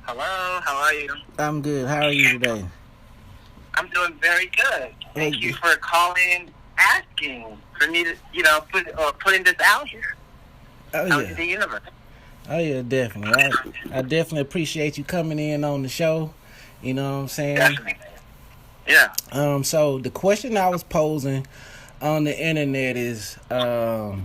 Hello, how are you? I'm good. How are you today? I'm doing very good. Thank you Hey, for calling, asking for me to, putting this out here, oh out into yeah, the universe. oh yeah, definitely. I definitely appreciate you coming in on the show. You know what I'm saying? Definitely. Yeah. So the question I was posing on the internet is, when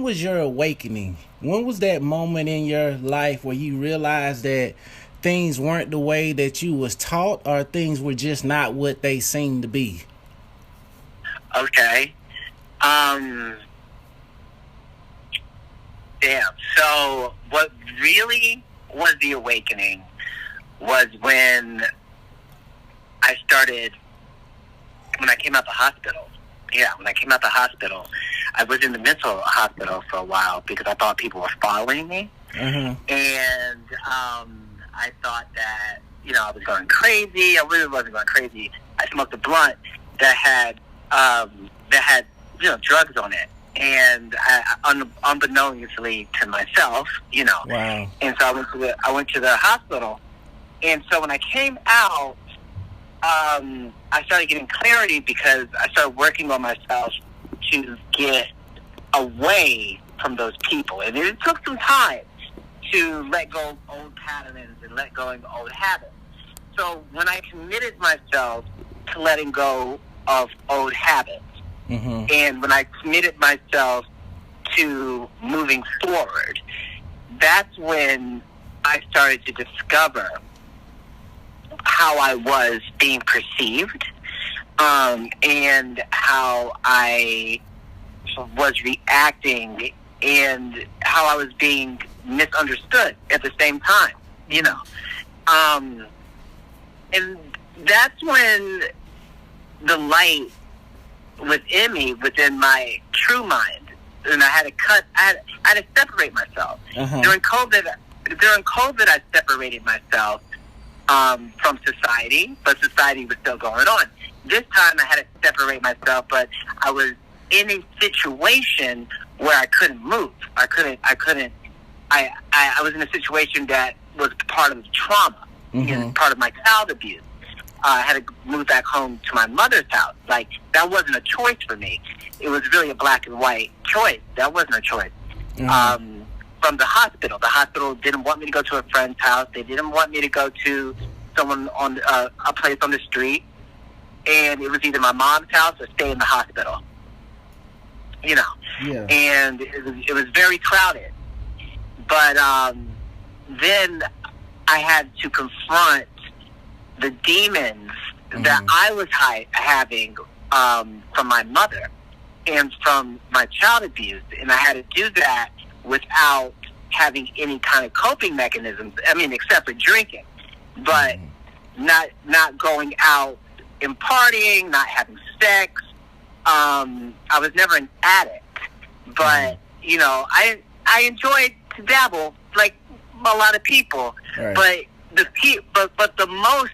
was your awakening? When was that moment in your life where you realized that things weren't the way that you was taught, or things were just not what they seemed to be? Okay. Um. Damn. So, what really was the awakening was I started when I came out the hospital. Yeah, when I came out the hospital, I was in the mental hospital for a while because I thought people were following me. Uh huh. And I thought that I was going crazy. I really wasn't going crazy. I smoked a blunt that had drugs on it, and unbeknownstly to myself, Wow. And so I went to the hospital, and so when I came out, I started getting clarity because I started working on myself to get away from those people, and it took some time to let go of old patterns and let go of old habits. So when I committed myself to letting go of old habits, Mm-hmm. and when I committed myself to moving forward, that's when I started to discover how I was being perceived, and how I was reacting, and how I was being misunderstood at the same time, and that's when the light within me, within my true mind, and I had to separate myself. Uh huh. During COVID, I separated myself from society, but society was still going on. This time I had to separate myself, but I was in a situation where I couldn't move. I was in a situation that was part of the trauma, Mm-hmm. part of my child abuse. I had to move back home to my mother's house. Like, that wasn't a choice for me. It was really a black and white choice. That wasn't a choice. Mm-hmm. From the hospital. The hospital didn't want me to go to a friend's house. They didn't want me to go to someone on a place on the street. And it was either my mom's house or stay in the hospital. Yeah. And it was very crowded. But then I had to confront the demons that I was having from my mother and from my child abuse. And I had to do that without having any kind of coping mechanisms. I mean, except for drinking, but not going out and partying, not having sex. I was never an addict, but I enjoyed to dabble like a lot of people. Right. But the most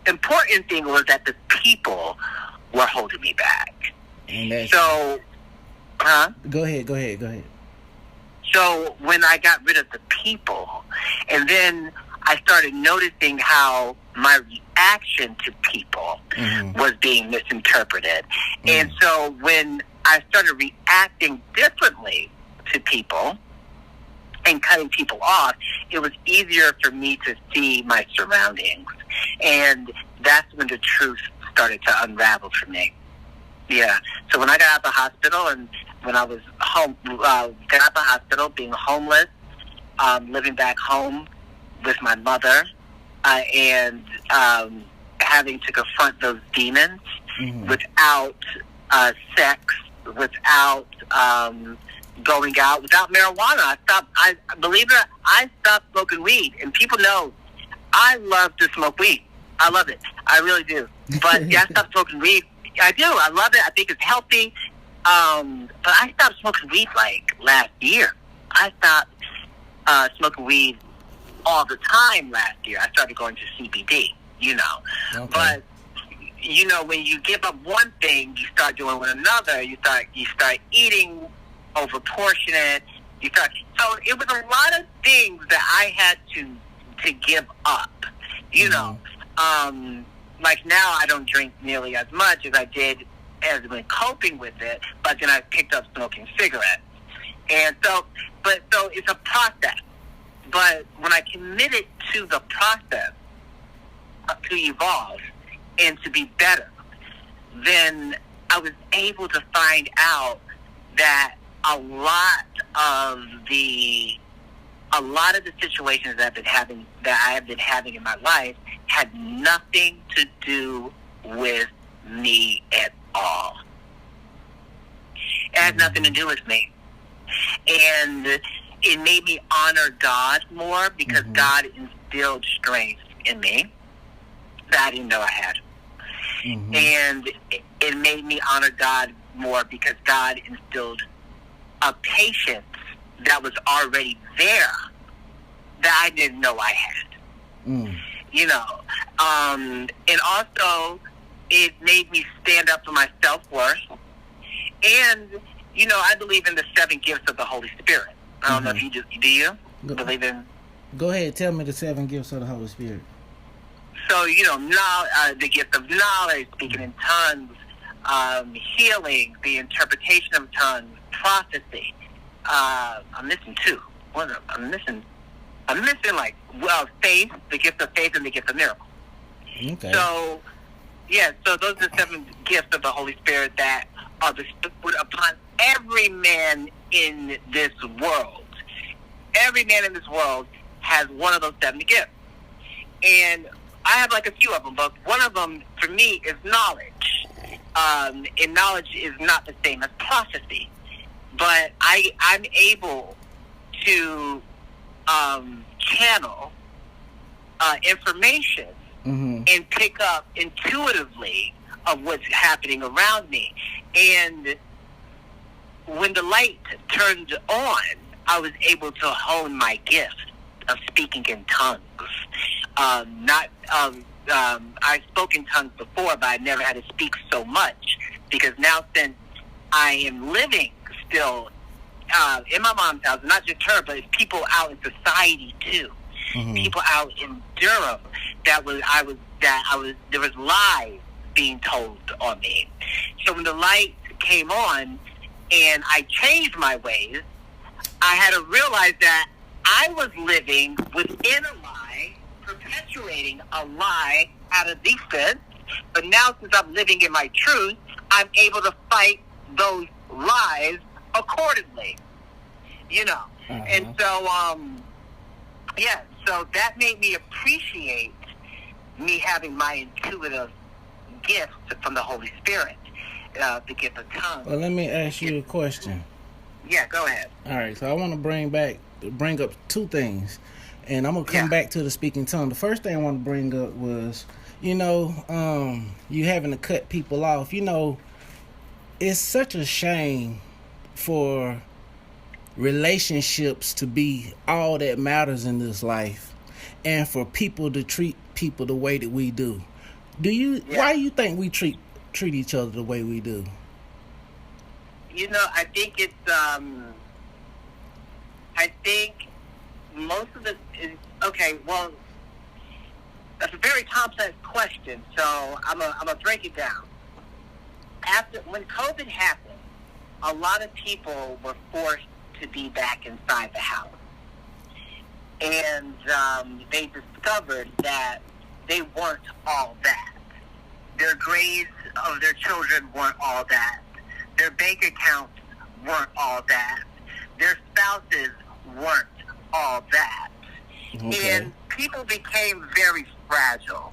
important thing was that the people were holding me back. And that's, So, Go ahead. So when I got rid of the people, and then I started noticing how my reaction to people was being misinterpreted. And so when I started reacting differently to people and cutting people off, it was easier for me to see my surroundings. And that's when the truth started to unravel for me. Yeah. So when I got out of the hospital, and when I was home, got out of the hospital, being homeless, living back home with my mother, and having to confront those demons without sex, without going out, without marijuana. Believe it or not, I stopped smoking weed. And people know I love to smoke weed. I love it. I really do. But yeah, I stopped smoking weed. I do. I love it. I think it's healthy. But I stopped smoking weed like last year. I stopped smoking weed all the time last year. I started going to CBD, Okay. But when you give up one thing, you start doing with another. You start eating over portionate. So it was a lot of things that I had to to give up. You know, like now I don't drink nearly as much as I did as when coping with it, but then I picked up smoking cigarettes. And so it's a process. But when I committed to the process to evolve and to be better, then I was able to find out that a lot of the situations that I have been having in my life had nothing to do with me at all. It had nothing to do with me. And it made me honor God more because God instilled strength in me that I didn't know I had. And it made me honor God more because God instilled a patience that was already there that I didn't know I had. You know, and also it made me stand up for my self-worth. And, you know, I believe in the 7 gifts of the Holy Spirit. I don't know if you do. Do you believe in? Go ahead. Tell me the 7 gifts of the Holy Spirit. So, you know, the gift of knowledge, speaking in tongues, healing, the interpretation of tongues, prophecy. I'm missing 2. I'm missing faith, the gift of faith, and the gift of miracle. Okay. So, so those are the 7 gifts of the Holy Spirit that are bestowed upon every man in this world. Every man in this world has one of those 7 gifts. And I have like a few of them, but one of them for me is knowledge. And knowledge is not the same as prophecy. But I'm able to channel information and pick up intuitively of what's happening around me. And when the light turned on, I was able to hone my gift of speaking in tongues. I spoke in tongues before, but I never had to speak so much because now since I am living still in my mom's house, not just her, but people out in society too. People out in Durham there was lies being told on me. So when the light came on and I changed my ways, I had to realize that I was living within a lie, perpetuating a lie out of defense. But now since I'm living in my truth, I'm able to fight those lies accordingly. You know. And so, so that made me appreciate me having my intuitive gift from the Holy Spirit, the gift of tongues. Well, let me ask you a question. Yeah, go ahead. All right, so I want to bring up 2 things, and I'm gonna come back to the speaking tongue. The first thing I want to bring up was, you know, you having to cut people off. You know, it's such a shame for relationships to be all that matters in this life, and for people to treat people the way that we do. Why do you think we treat each other the way we do? You know, I think it's I think most of it is okay. Well, that's a very complex question, so I'm gonna break it down. When COVID happened, a lot of people were forced to be back inside the house, and they discovered that they weren't all that. Their grades of their children weren't all that. Their bank accounts weren't all that. Their spouses weren't all that. Okay. And people became very fragile.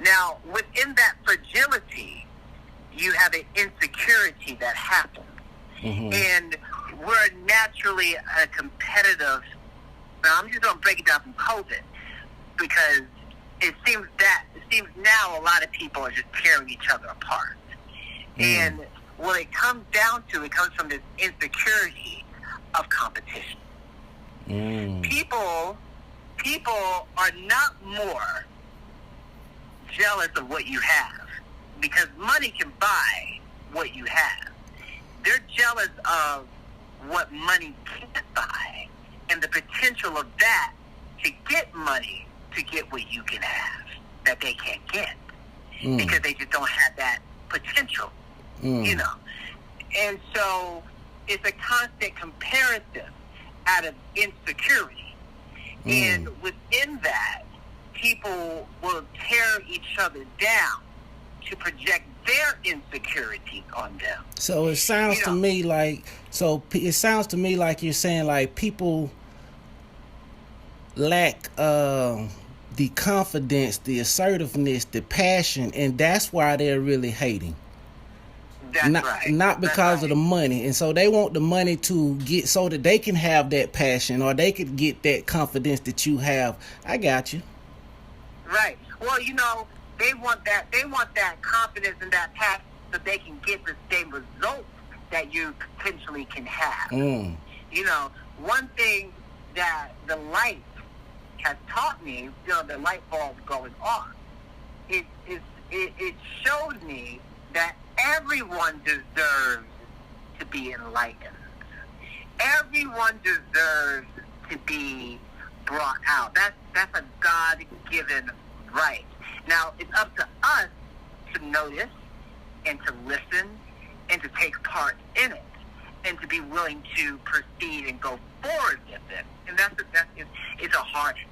Now, within that fragility, you have an insecurity that happens. And we're naturally a competitive. Now, I'm just going to break it down from COVID because it seems now a lot of people are just tearing each other apart. And what it comes down to, it comes from this insecurity of competition. People are not more jealous of what you have because money can buy what you have. They're jealous of what money can't buy and the potential of that to get money to get what you can have that they can't get because they just don't have that potential, you know. And so it's a constant comparison out of insecurity. And within that, people will tear each other down to project their insecurities on them. So it sounds to me like you're saying like people lack the confidence, the assertiveness, the passion, and that's why they're really hating. That's right. Not because of the money. And so they want the money to get so that they can have that passion or they could get that confidence that you have. I got you. Right. Well, you know, they want that confidence and that passion so they can get the same results that you potentially can have. You know, one thing that the light has taught me, you know, the light bulb going on, it showed me that everyone deserves to be enlightened. Everyone deserves to be brought out. That's a God-given right. Now, it's up to us to notice and to listen and to take part in it and to be willing to proceed and go forward with it. And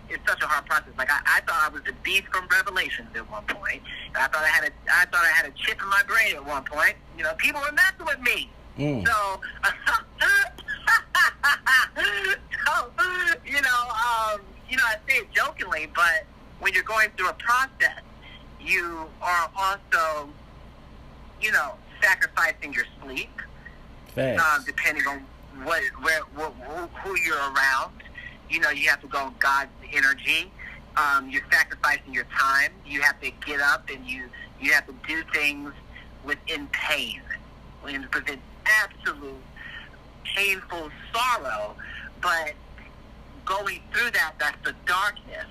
it's such a hard process. Like I thought I was the beast from Revelations at one point. I thought I had a chip in my brain at one point. You know, people were messing with me. So, I say it jokingly, but when you're going through a process, you are also, you know, sacrificing your sleep, depending on who you're around. You know, you have to go God's energy. You're sacrificing your time. You have to get up and you have to do things within pain, within absolute painful sorrow. But going through that's the darkness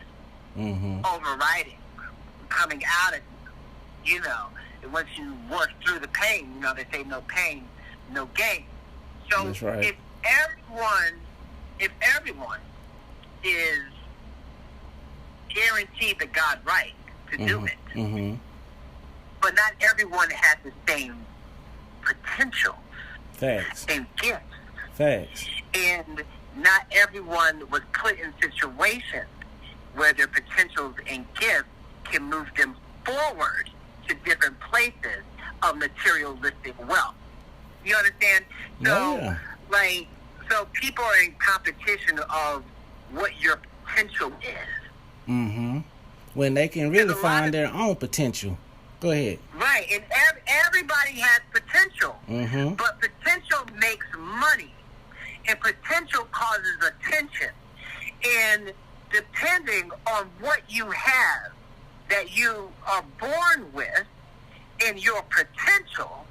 overriding, coming out of you. You know, once you work through the pain, you know, they say no pain, no gain. So that's right. if everyone is guaranteed the God right to do it, but not everyone has the same potential, same gifts. Facts. And not everyone was put in situations where their potentials and gifts can move them forward to different places of materialistic wealth. You understand? So, so people are in competition of what your potential is. When they can really find their own potential. Go ahead. Right, and everybody has potential, but potential makes money. And potential causes attention. And depending on what you have that you are born with and your potential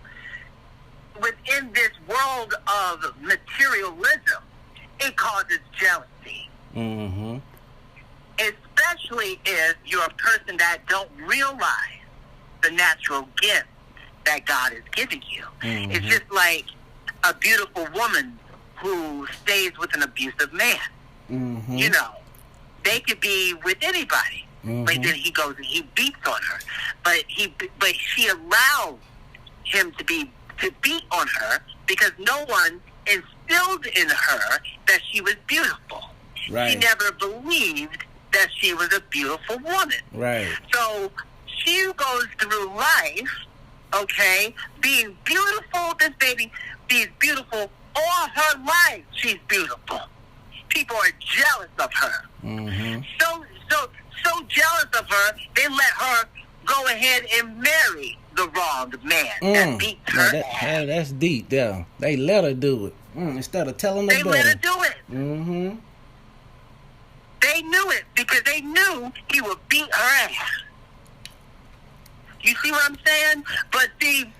within this world of materialism, it causes jealousy. Especially if you're a person that don't realize the natural gift that God is giving you. It's just like a beautiful woman who stays with an abusive man. You know, they could be with anybody, but then he goes and he beats on her. But she allows him to beat on her because no one instilled in her that she was beautiful. She never believed that she was a beautiful woman. So she goes through life, okay, being beautiful. This baby is beautiful. All her life, she's beautiful. People are jealous of her. So jealous of her, they let her go ahead and marry the wrong man that beat her ass. That's deep, yeah. They let her do it instead of telling her. They let her do it. They knew it because they knew he would beat her ass. You see what I'm saying? But see,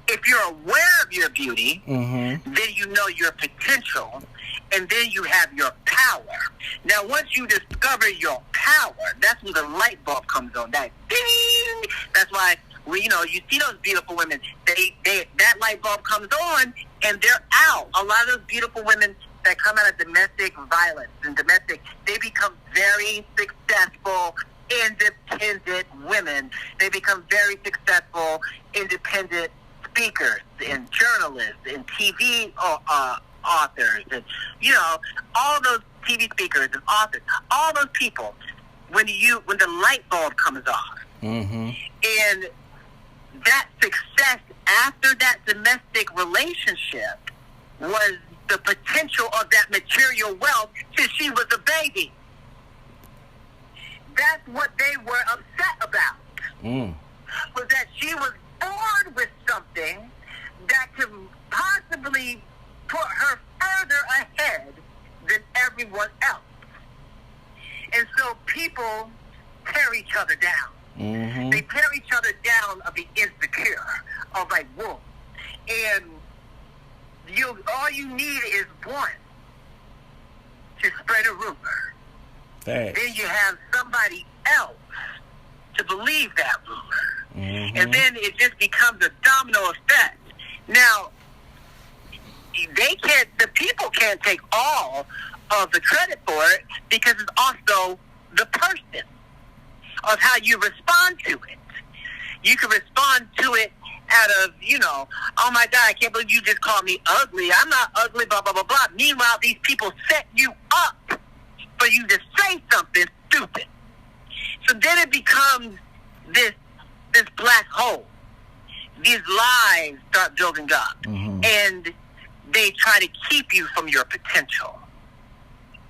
if you're aware of your beauty, then you know your potential, and then you have your power. Now, once you discover your power, that's when the light bulb comes on. That ding! That's why, you see those beautiful women. That light bulb comes on, and they're out. A lot of those beautiful women that come out of domestic violence and they become very successful, independent women. They become very successful, independent speakers and journalists and TV authors and, all those TV speakers and authors, all those people, when the light bulb comes on. Mm-hmm. And that success after that domestic relationship was the potential of that material wealth since she was a baby. That's what they were upset about. Was that she was born with something that could possibly put her further ahead than everyone else. And so people tear each other down. Mm-hmm. They tear each other down of the insecure, of like, whoa. And all you need is one to spread a rumor. Thanks. Then you have somebody else to believe that rumor. Mm-hmm. And then it just becomes a domino effect. Now, the people can't take all of the credit for it because it's also the person of how you respond to it. You can respond to it out of, oh my God, I can't believe you just called me ugly. I'm not ugly, blah, blah, blah, blah. Meanwhile, these people set you up for you to say something stupid. So then it becomes this black hole. These lies start building up. Mm-hmm. And they try to keep you from your potential.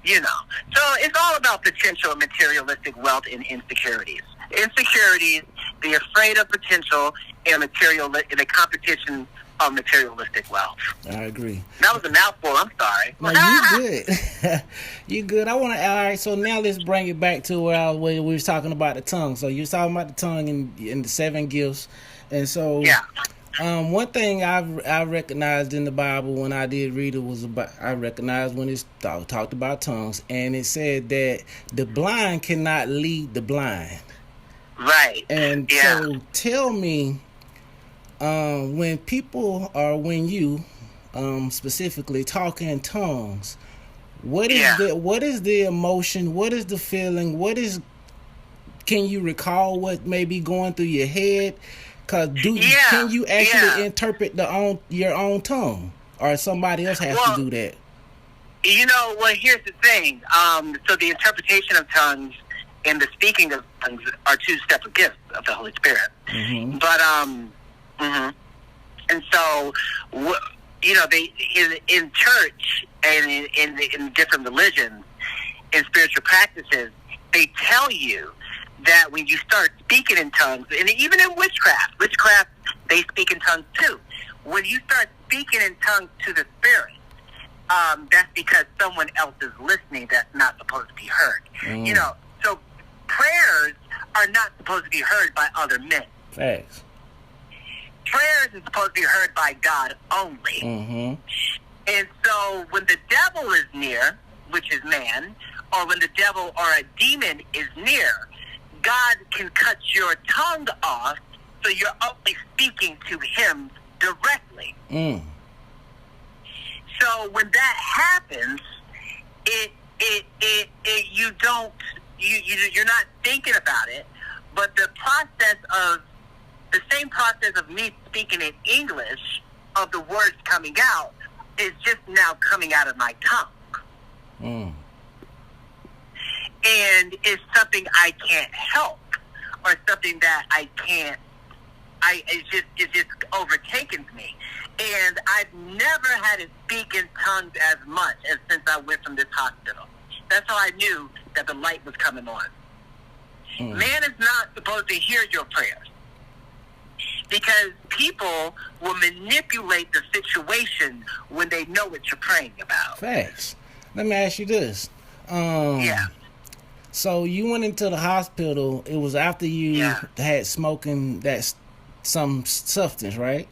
So it's all about potential, materialistic wealth, and insecurities. Insecurities, be afraid of potential, and the competition of materialistic wealth. I agree. That was a mouthful. I'm sorry. No, you good. You good. All right, so now let's bring it back to where we were talking about the tongue. So you were talking about the tongue and the 7 gifts. And so one thing I recognized in the Bible when I did read it I recognized when it talked about tongues, and it said that the blind cannot lead the blind. Right. And so tell me, when you specifically talk in tongues, what is the emotion? What is the feeling? Can you recall what may be going through your head? Can you actually interpret your own tongue, or somebody else has to do that? Here's the thing. So the interpretation of tongues and the speaking of tongues are 2 separate gifts of the Holy Spirit. Mm-hmm. But and so they in church and in different religions, in spiritual practices, they tell you that when you start speaking in tongues, and even in witchcraft, they speak in tongues too. When you start speaking in tongues to the Spirit, that's because someone else is listening that's not supposed to be heard. Mm. So prayers are not supposed to be heard by other men. Facts. Prayers are supposed to be heard by God only. Mm-hmm. And so when the devil is near, which is man, or when the devil or a demon is near, God can cut your tongue off, so you're only speaking to him directly. Mm. So when that happens, you're not thinking about it, but the same process of me speaking in English, of the words coming out, is just now coming out of my tongue. Mm. And it's something I can't help, or something that it just overtakes me. And I've never had to speak in tongues as much as since I went from this hospital. That's how I knew that the light was coming on. Mm. Man is not supposed to hear your prayers, because people will manipulate the situation when they know what you're praying about. Facts. Let me ask you this. So you went into the hospital. It was after you had smoking some substance, right?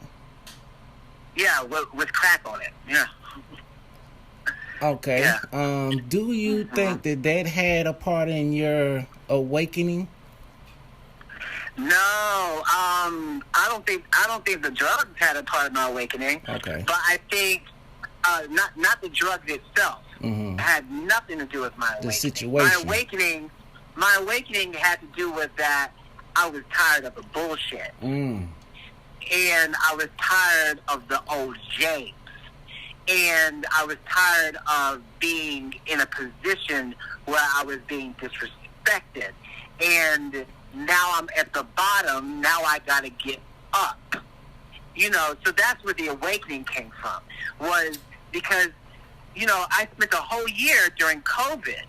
Yeah, with crack on it. Yeah. Okay. Yeah. Do you think that had a part in your awakening? No, I don't think the drugs had a part in my awakening. Okay. But I think not the drugs itself. Mm-hmm. It had nothing to do with my awakening. The situation. My awakening had to do with that I was tired of the bullshit. Mm. And I was tired of the old James. And I was tired of being in a position where I was being disrespected. And now I'm at the bottom. Now I got to get up. So that's where the awakening came from. Was because, I spent a whole year during COVID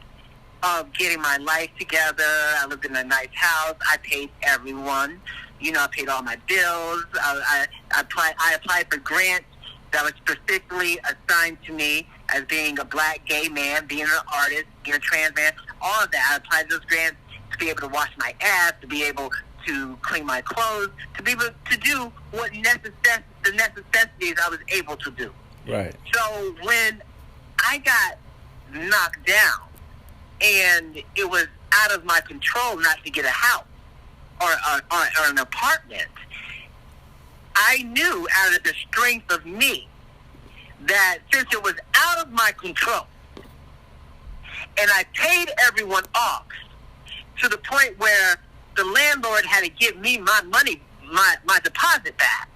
of getting my life together. I lived in a nice house. I paid everyone. I paid all my bills. I applied for grants that was specifically assigned to me as being a black gay man, being an artist, being a trans man, all of that. I applied those grants to be able to wash my ass, to be able to clean my clothes, to be able to do what the necessities I was able to do. Right. So when I got knocked down and it was out of my control not to get a house or an apartment, I knew out of the strength of me that since it was out of my control and I paid everyone off to the point where the landlord had to give me my money, my deposit back,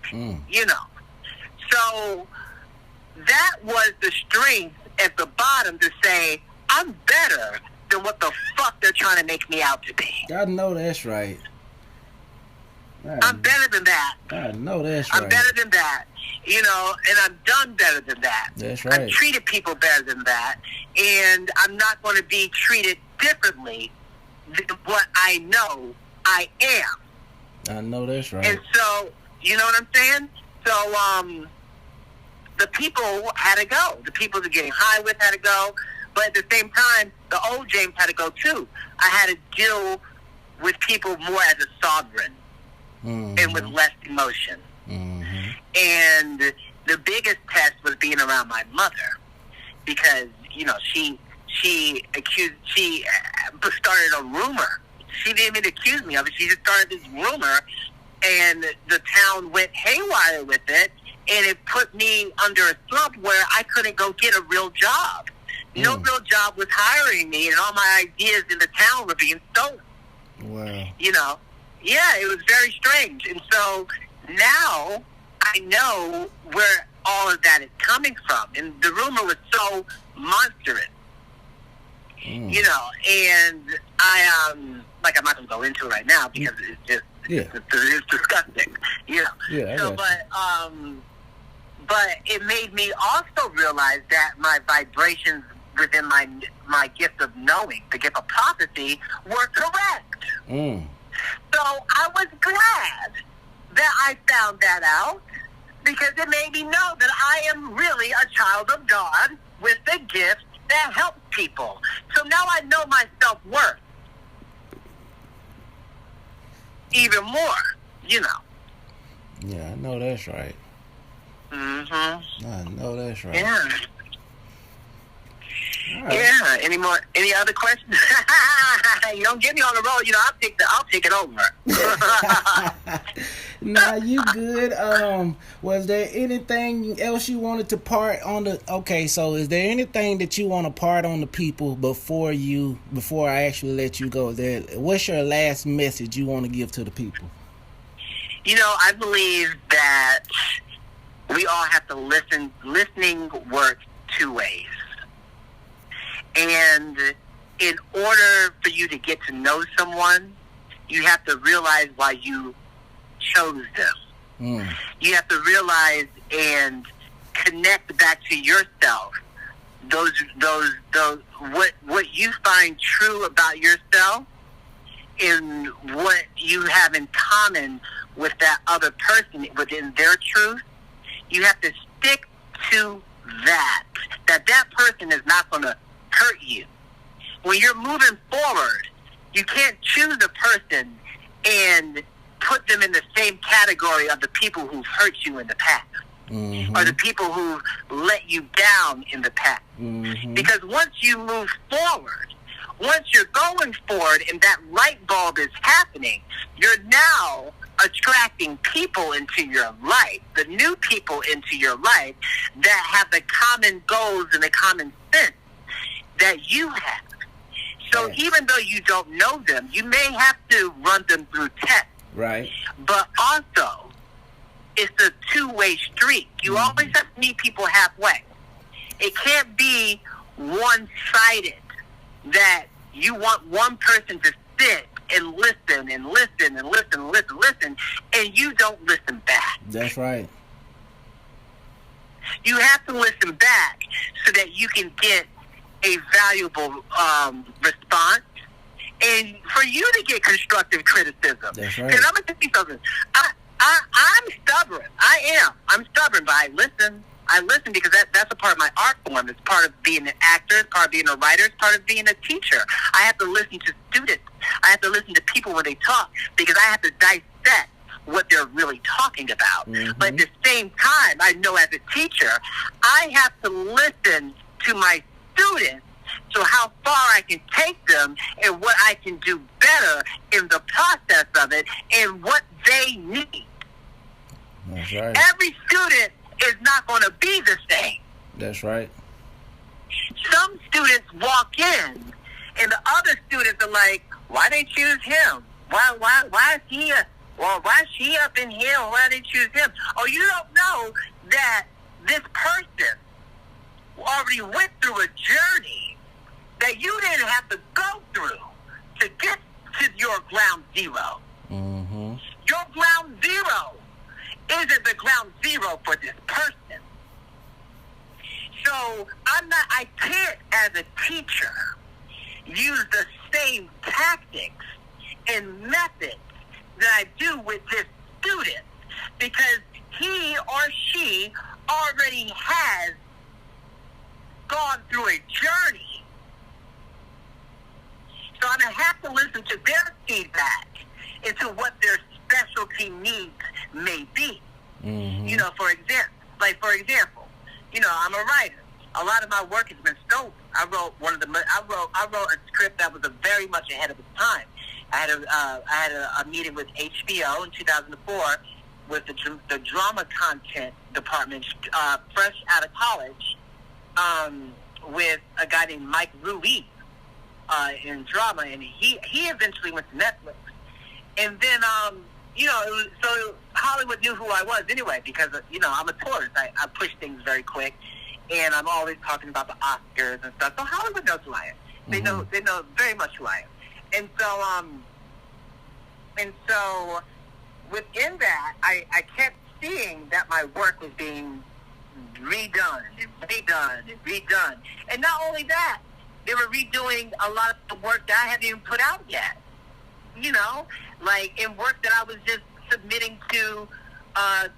So that was the strength at the bottom to say, I'm better than what the fuck they're trying to make me out to be. I know that's right. I'm better than that. I know that's right. I'm better than that. And I've done better than that. That's right. I've treated people better than that. And I'm not going to be treated differently than what I know I am. I know that's right. And so, you know what I'm saying? So, the people had to go. The people they're getting high with had to go. But at the same time, the old James had to go too. I had to deal with people more as a sovereign. Mm-hmm. And with less emotion. Mm-hmm. And the biggest test was being around my mother, because she started a rumor. She didn't even accuse me of it. She just started this rumor, and the town went haywire with it, and it put me under a slump where I couldn't go get a real job. No real job was hiring me, and all my ideas in the town were being stolen. Wow. Yeah, it was very strange. And so now I know where all of that is coming from. And the rumor was so monstrous. And I'm not going to go into it right now because it's just, it's disgusting, Yeah, so, but it made me also realize that my vibrations within my gift of knowing, the gift of prophecy, were correct. So I was glad that I found that out, because it made me know that I am really a child of God with the gift that helps people. So now I know my self-worth even more, Yeah, I know that's right. Mm-hmm. I know that's right. Yeah. Right. Yeah. Any other questions? You don't get me on the road. I'll take it over. Nah, you good. Was there anything else you wanted to part on the? Okay, so is there anything that you want to part on the people before I actually let you go? What's your last message you want to give to the people? I believe that we all have to listen. Listening works two ways. And in order for you to get to know someone, you have to realize why you chose them. You have to realize and connect back to yourself. What you find true about yourself and what you have in common with that other person within their truth. You have to stick to that person is not going to hurt you. When you're moving forward, you can't choose a person and put them in the same category of the people who've hurt you in the past, or the people who've let you down in the past. Because once you move forward, once you're going forward and that light bulb is happening, you're now attracting people into your life, the new people into your life that have the common goals and the common sense that you have. So even though you don't know them, you may have to run them through tests. Right. But also, it's a two-way street. You always have to meet people halfway. It can't be one-sided, that you want one person to sit and listen and listen and listen and listen, and you don't listen back. That's right. You have to listen back so that you can get a valuable response, and for you to get constructive criticism. That's right. Because I'm going to tell you something. I'm stubborn. I'm stubborn, but I listen. I listen because that's a part of my art form. It's part of being an actor. It's part of being a writer. It's part of being a teacher. I have to listen to students. I have to listen to people when they talk because I have to dissect what they're really talking about. Mm-hmm. But at the same time, I know as a teacher, I have to listen to my students, so how far I can take them and what I can do better in the process of it and what they need. That's right. Every student is not going to be the same. That's right. Some students walk in and the other students are like, why they choose him? Why is he why is she up in here? Why they choose him? Oh, you don't know that this person already went through a journey that you didn't have to go through to get to your ground zero. Mm-hmm. Your ground zero isn't the ground zero for this person. So I can't, as a teacher, use the same tactics and methods that I do with this student because he or she already has gone through a journey. So I'm going to have to listen to their feedback into what their specialty needs may be. Mm-hmm. You know, for example, you know, I'm a writer. A lot of my work has been stolen. I wrote a script that was very much ahead of its time. I had a meeting with HBO in 2004 with the drama content department, fresh out of college, with a guy named Mike Ruiz in drama, and he eventually went to Netflix. And then, you know, so Hollywood knew who I was anyway because, you know, I'm a tourist. I push things very quick, and I'm always talking about the Oscars and stuff. So Hollywood knows who I am. They know very much who I am. And so within that, I kept seeing that my work was being redone and redone and redone. And not only that, they were redoing a lot of the work that I hadn't even put out yet. You know, like in work that I was just submitting to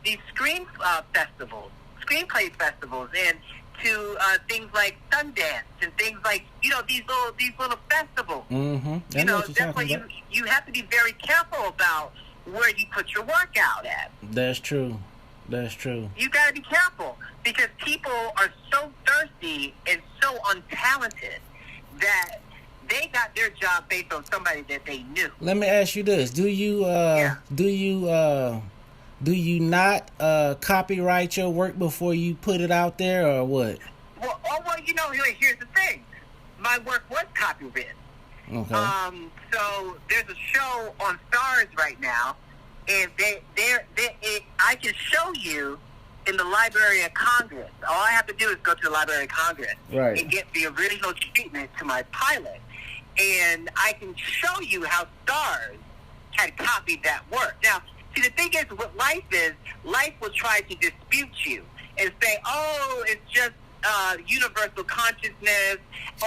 these screenplay festivals, and to things like Sundance and things like, you know, these little festivals. Mm-hmm. You know, that's why you have to be very careful about where you put your work out at. That's true. That's true. You got to be careful because people are so thirsty and so untalented that they got their job based on somebody that they knew. Let me ask you this: do you not copyright your work before you put it out there, or what? Well, you know, here's the thing: my work was copywritten. Okay. So there's a show on Stars right now, and I can show you in the Library of Congress. All I have to do is go to the Library of Congress and get the original treatment to my pilot. And I can show you how Stars had copied that work. Now, see, the thing is, what life will try to dispute you and say, oh, it's just universal consciousness,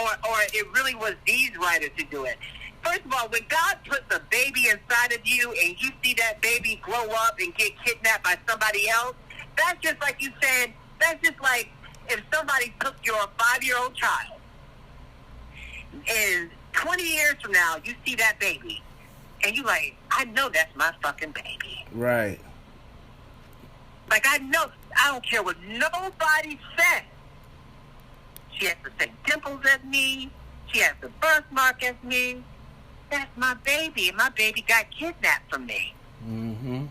or it really was these writers who do it. First of all, when God puts a baby inside of you and you see that baby grow up and get kidnapped by somebody else, that's just like you said, that's just like if somebody took your 5-year-old child and 20 years from now, you see that baby, and you like, I know that's my fucking baby. Right. Like, I know, I don't care what nobody says. She has the same dimples as me. She has the birthmark as me. That's my baby. My baby got kidnapped from me. Mm-hmm.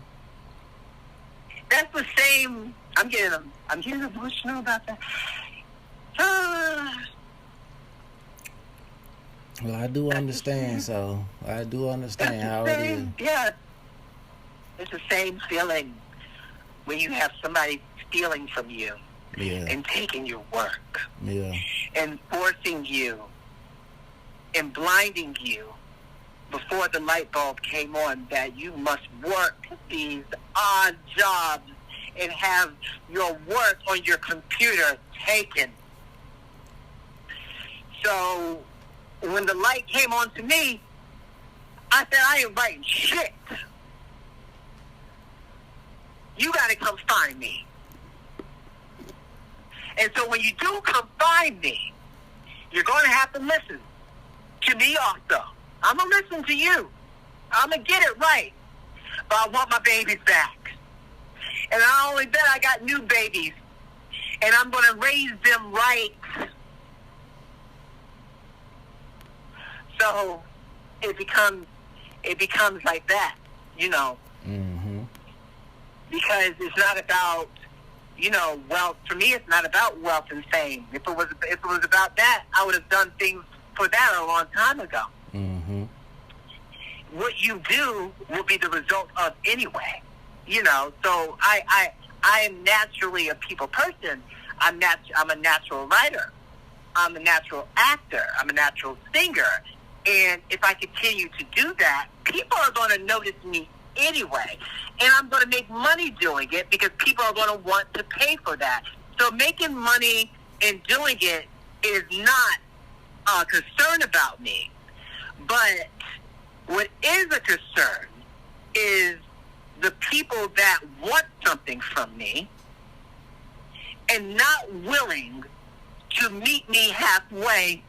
That's the same. I'm getting emotional about that. Well, I do understand. So I do understand how it is. Yeah, it's the same feeling when you have somebody stealing from you, and taking your work, and forcing you, and blinding you before the light bulb came on that you must work these odd jobs and have your work on your computer taken. So when the light came on to me, I said, I ain't writing shit. You got to come find me. And so when you do come find me, you're going to have to listen to me also. I'm going to listen to you. I'm going to get it right. But I want my babies back. And not only that, I got new babies. And I'm going to raise them right. So it becomes like that, you know. Mm-hmm. Because it's not about, you know, wealth. For me, it's not about wealth and fame. If it was about that, I would have done things for that a long time ago. Mm-hmm. What you do will be the result of anyway, you know. So I am naturally a people person. I'm a natural writer. I'm a natural actor. I'm a natural singer. And if I continue to do that, people are going to notice me anyway. And I'm going to make money doing it because people are going to want to pay for that. So making money and doing it is not a concern about me. But what is a concern is the people that want something from me and not willing to meet me halfway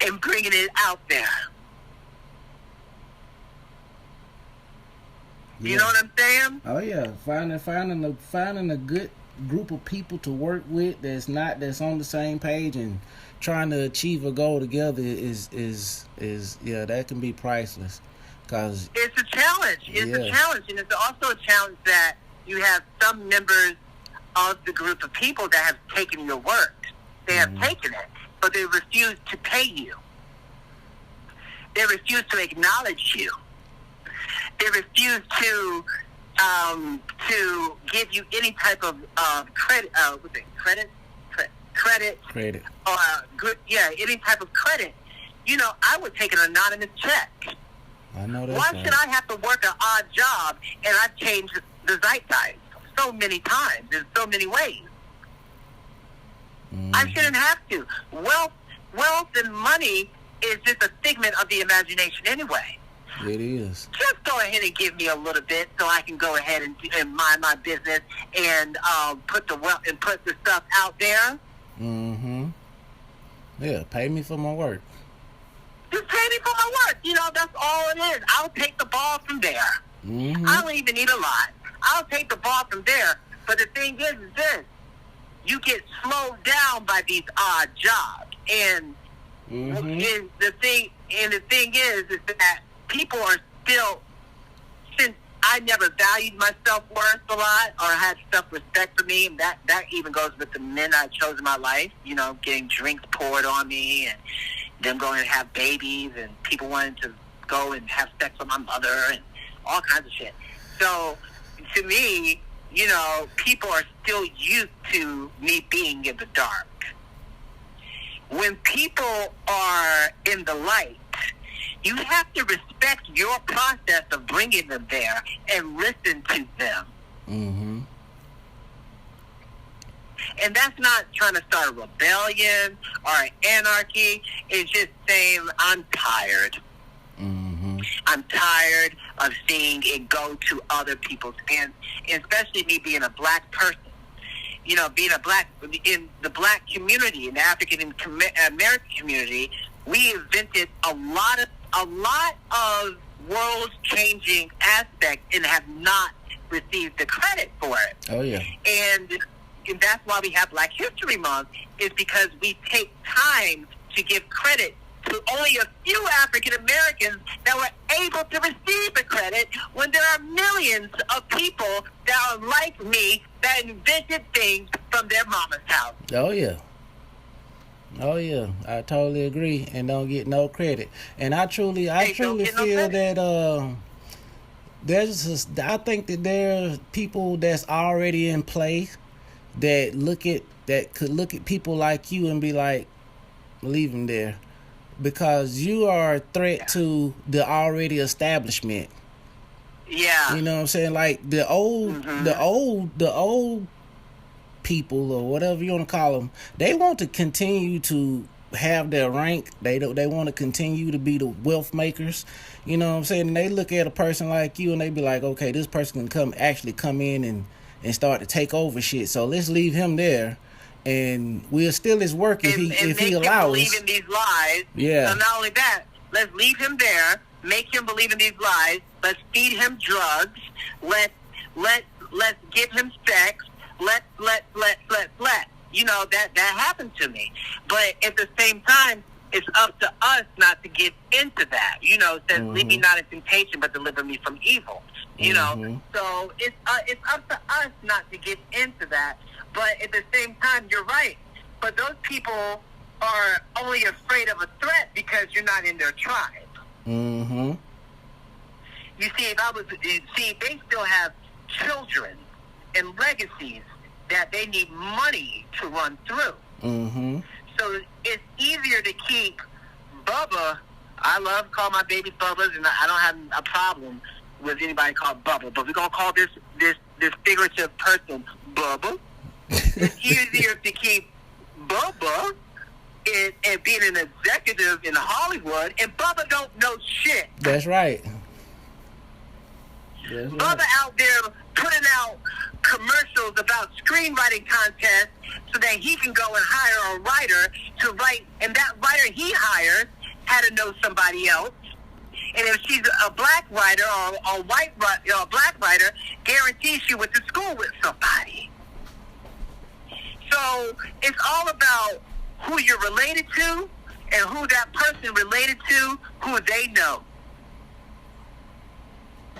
and bringing it out there. Yeah. You know what I'm saying? Oh yeah, finding a good group of people to work with that's on the same page and trying to achieve a goal together is that can be priceless. Cause it's a challenge. It's a challenge, and it's also a challenge that you have some members of the group of people that have taken your work. They have taken it, but they refuse to pay you. They refuse to acknowledge you. They refuse to give you any type of credit. Credit. Good. Yeah, any type of credit. You know, I would take an anonymous check. I know that. Why should I have to work an odd job and I've changed the zeitgeist so many times in so many ways? Mm-hmm. I shouldn't have to. Wealth and money is just a figment of the imagination anyway. It is. Just go ahead and give me a little bit so I can go ahead and mind my business and put the stuff out there. Mm-hmm. Yeah, pay me for my work. Just pay me for my work. You know, that's all it is. I'll take the ball from there. Mm-hmm. I don't even need a lot. I'll take the ball from there. But the thing is this. You get slowed down by these odd jobs. And the thing is that people are still, since I never valued my self-worth a lot or had self-respect for me, and that even goes with the men I chose in my life, you know, getting drinks poured on me and them going to have babies and people wanting to go and have sex with my mother and all kinds of shit. So, to me, you know, people are still used to me being in the dark. When people are in the light, you have to respect your process of bringing them there and listen to them. Mm-hmm. And that's not trying to start a rebellion or an anarchy. It's just saying, I'm tired. Mm-hmm. I'm tired of seeing it go to other people's hands, especially me being a black person. You know, being in the black community, in the African American community, we invented a lot of world-changing aspects and have not received the credit for it. Oh, yeah. And that's why we have Black History Month, is because we take time to give credit to only a few African Americans that were able to receive the credit when there are millions of people that are like me that invented things from their mama's house. Oh, yeah. Oh yeah, I totally agree, and don't get no credit. And I truly feel that I think that there are people that's already in place that could look at people like you and be like, leave them there, because you are a threat to the already establishment. Yeah, you know what I'm saying? Like the old people, or whatever you want to call them, they want to continue to have their rank. They want to continue to be the wealth makers. You know what I'm saying? And they look at a person like you and they be like, okay, this person can come in and start to take over shit. So let's leave him there, and we'll steal his work if he allows. Believe in these lies. Yeah. So not only that, let's leave him there, make him believe in these lies. Let's feed him drugs. Let's give him sex. Let. You know, that happened to me. But at the same time, it's up to us not to get into that. You know, it says, lead me not in temptation, but deliver me from evil. You know, so it's up to us not to get into that. But at the same time, you're right. But those people are only afraid of a threat because you're not in their tribe. Mm-hmm. You see, they still have children and legacies that they need money to run through. Mm-hmm. So it's easier to keep Bubba. I call my babies Bubbas, and I don't have a problem with anybody called Bubba. But we're gonna call this figurative person Bubba. It's easier to keep Bubba and being an executive in Hollywood, and Bubba don't know shit. That's right. Bubba out there putting out commercials about screenwriting contests so that he can go and hire a writer to write, and that writer he hires had to know somebody else. And if she's a black writer or a black writer, guarantees she went to school with somebody. So it's all about who you're related to and who that person related to, who they know.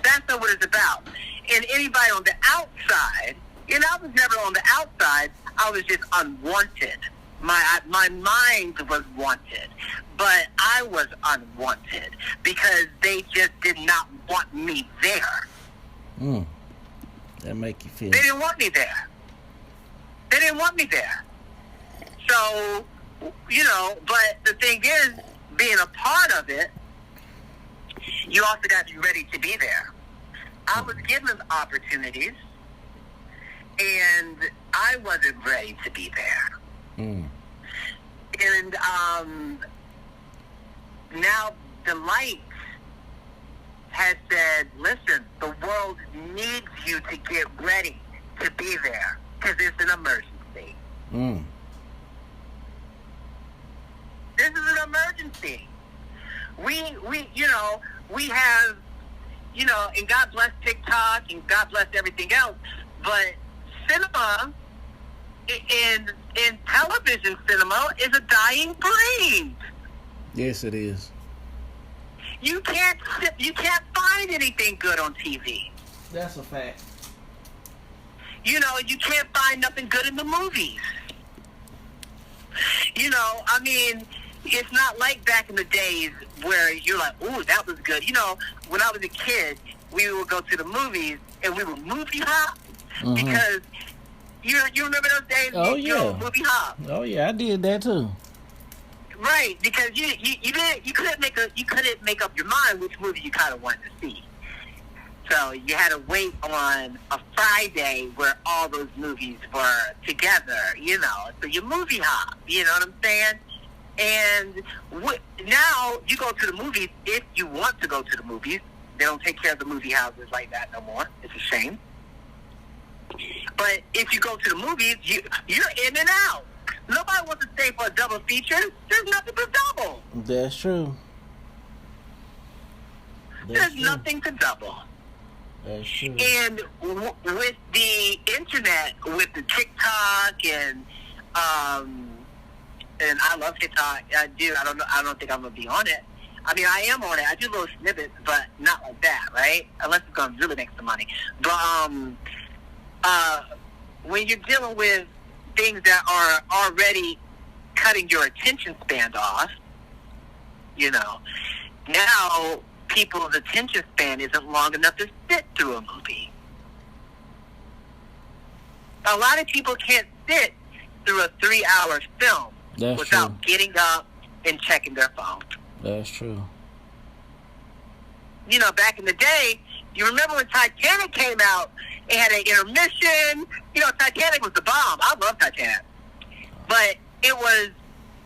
That's not what it's about. And anybody on the outside, and I was never on the outside, I was just unwanted. My mind was wanted, but I was unwanted because they just did not want me there. That make you feel. They didn't want me there. They didn't want me there. So, you know, but the thing is, being a part of it, you also got to be ready to be there. I was given opportunities, and I wasn't ready to be there. And now the light has said, listen, the world needs you to get ready to be there because it's an emergency. This is an emergency. We have, you know, and God bless TikTok and God bless everything else, but cinema and television cinema is a dying breed. Yes, it is. You can't find anything good on TV. That's a fact. You know, you can't find nothing good in the movies. You know, I mean, it's not like back in the days where you're like, ooh, that was good. You know, when I was a kid, we would go to the movies and we would movie hop because you remember those days? Oh, yeah. You know, movie hop. Oh, yeah, I did that too. Right, because you couldn't make up your mind which movie you kind of wanted to see. So you had to wait on a Friday where all those movies were together, you know. So you movie hop, you know what I'm saying? And now you go to the movies if you want to go to the movies. They don't take care of the movie houses like that no more. It's a shame. But if you go to the movies, you're in and out. Nobody wants to stay for a double feature. There's nothing to double. That's true. There's nothing to double. That's true. And with the internet, with the TikTok and and I love TikTok. I do. I don't think I'm gonna be on it. I mean, I am on it. I do little snippets, but not like that, right? Unless it's gonna really make some money. But when you're dealing with things that are already cutting your attention span off, you know, now people's attention span isn't long enough to sit through a movie. A lot of people can't sit through a 3-hour film without getting up and checking their phone. That's true. You know, back in the day, you remember when Titanic came out, it had an intermission. You know, Titanic was the bomb. I love Titanic. But it was,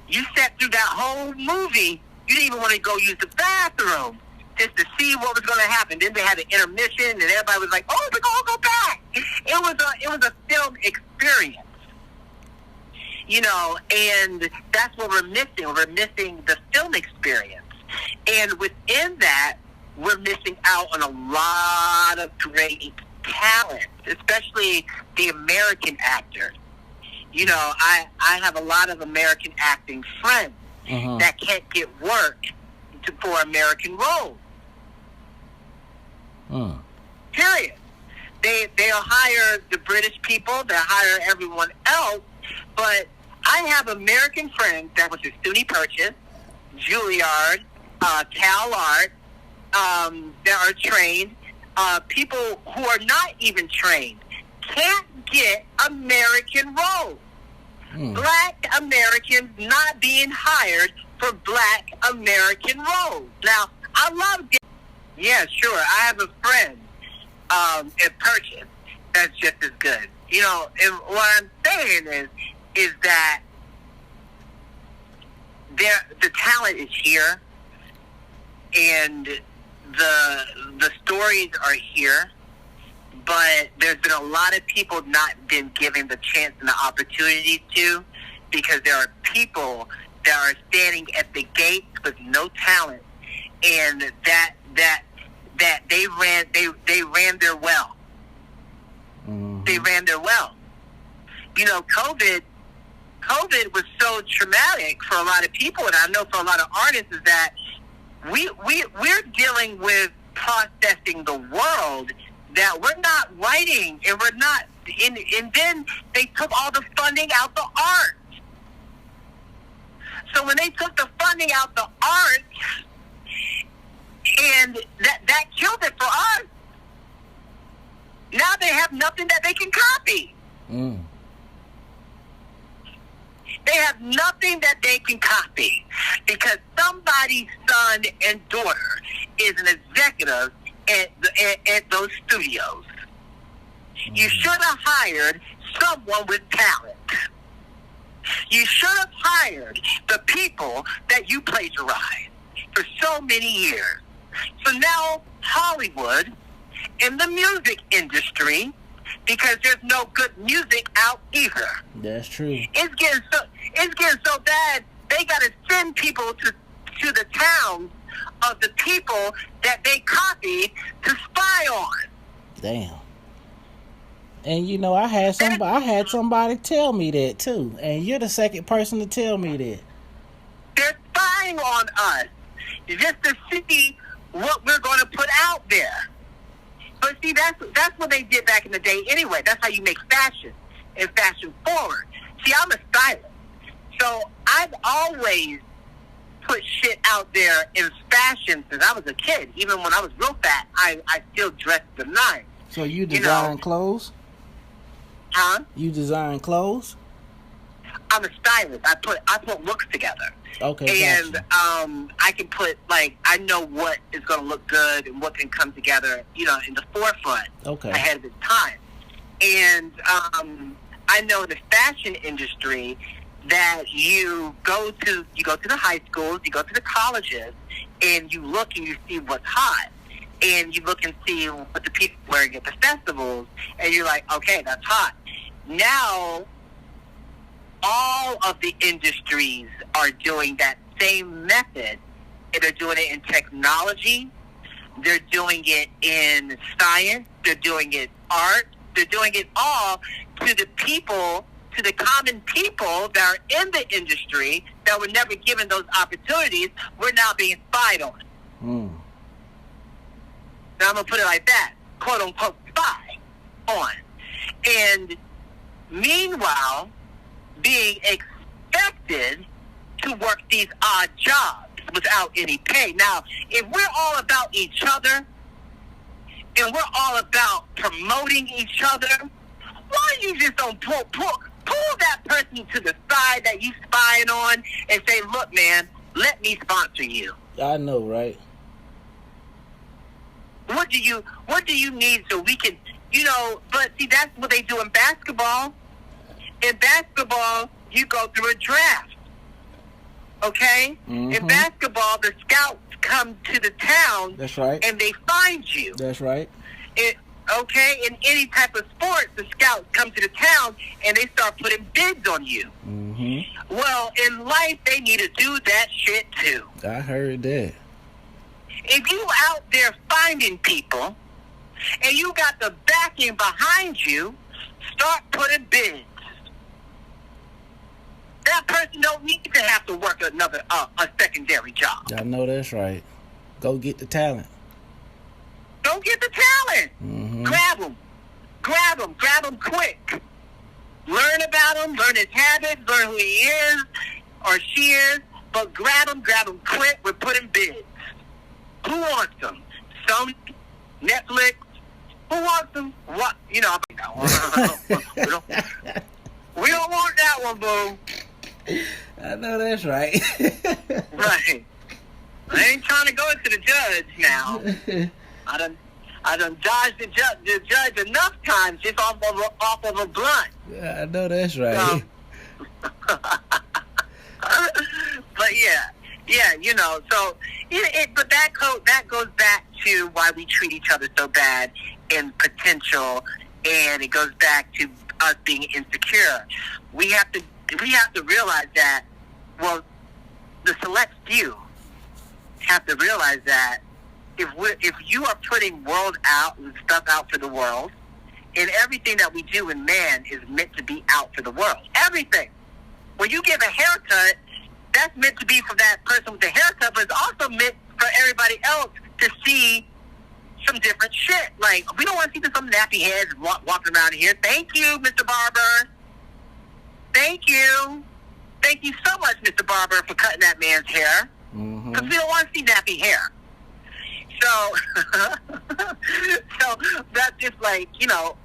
you sat through that whole movie, you didn't even want to go use the bathroom just to see what was going to happen. Then they had an intermission, and everybody was like, oh, we're going to go back. It was a film experience. You know, and that's what we're missing. We're missing the film experience. And within that, we're missing out on a lot of great talent, especially the American actors. You know, I have a lot of American acting friends that can't get work for American roles. Period. They'll hire the British people, they'll hire everyone else, but I have American friends that went to SUNY Purchase, Juilliard, Cal Art, that are trained. People who are not even trained can't get American roles. Black Americans not being hired for Black American roles. Now, I love it. Yeah, sure. I have a friend at Purchase that's just as good. You know, and what I'm saying is that the talent is here, and the stories are here, but there's been a lot of people not been given the chance and the opportunity to, because there are people that are standing at the gate with no talent, and that they ran their well. They ran their well. You know, COVID was so traumatic for a lot of people, and I know for a lot of artists, is that we're dealing with processing the world, that we're not writing, and we're not, and then they took all the funding out the art. So when they took the funding out the art, and that killed it for us. Now they have nothing that they can copy. They have nothing that they can copy, because somebody's son and daughter is an executive at those studios. You should have hired someone with talent. You should have hired the people that you plagiarized for so many years. So now Hollywood and the music industry, because there's no good music out either. That's true. It's getting so bad, they got to send people to the towns of the people that they copied to spy on. Damn. And you know, I had somebody tell me that too, and you're the second person to tell me that. They're spying on us just to see what we're going to put out there. But see, that's what they did back in the day anyway. That's how you make fashion, and fashion forward. See, I'm a stylist, so I've always put shit out there in fashion since I was a kid. Even when I was real fat, I still dressed the nine. So you design clothes? Huh? You design clothes? I'm a stylist. I put looks together. Okay. And gotcha. I can put, like, I know what is going to look good and what can come together, you know, in the forefront. Okay. Ahead of its time. And I know in the fashion industry that you go to the high schools, you go to the colleges, and you look and you see what's hot. And you look and see what the people are wearing at the festivals, and you're like, okay, that's hot. Now, all of the industries are doing that same method. They're doing it in technology. They're doing it in science. They're doing it art. They're doing it all to the people to the common people that are in the industry that were never given those opportunities, we're now being spied on. Now I'm going to put it like that, quote unquote spy on. And meanwhile, being expected to work these odd jobs without any pay. Now, if we're all about each other and we're all about promoting each other, why you just don't pull that person to the side that you spying on and say, look, man, let me sponsor you. I know, right? What do you need so we can, but see, that's what they do in basketball. In basketball, you go through a draft. Okay? In basketball, the scouts come to the town. That's right. And they find you. That's right. Okay? In any type of sport, the scouts come to the town and they start putting bids on you. Well, in life, they need to do that shit too. I heard that. If you out there finding people and you got the backing behind you, start putting bids. That person don't need to have to work a secondary job. I know that's right. Go get the talent. Go get the talent. Grab them quick. Learn about him, learn his habits, learn who he is or she is, but grab them quick. We're putting bids. Who wants them? Sony, Netflix. Who wants them? What? We don't want that one, boo. I know that's right. Right. I ain't trying to go to the judge now. I done dodged the judge enough times just off of a blunt. I know that's right. But but that goes back to why we treat each other so bad in potential, and it goes back to us being insecure. We have to realize that. Well, the select few have to realize that if you are putting stuff out for the world, and everything that we do in man is meant to be out for the world. Everything. When you give a haircut, that's meant to be for that person with the haircut, but it's also meant for everybody else to see some different shit. Like, we don't want to see some nappy heads walking around here. Thank you, Mr. Barber. Thank you. Thank you so much, Mr. Barber, for cutting that man's hair. Because we don't want to see nappy hair. So that's just like,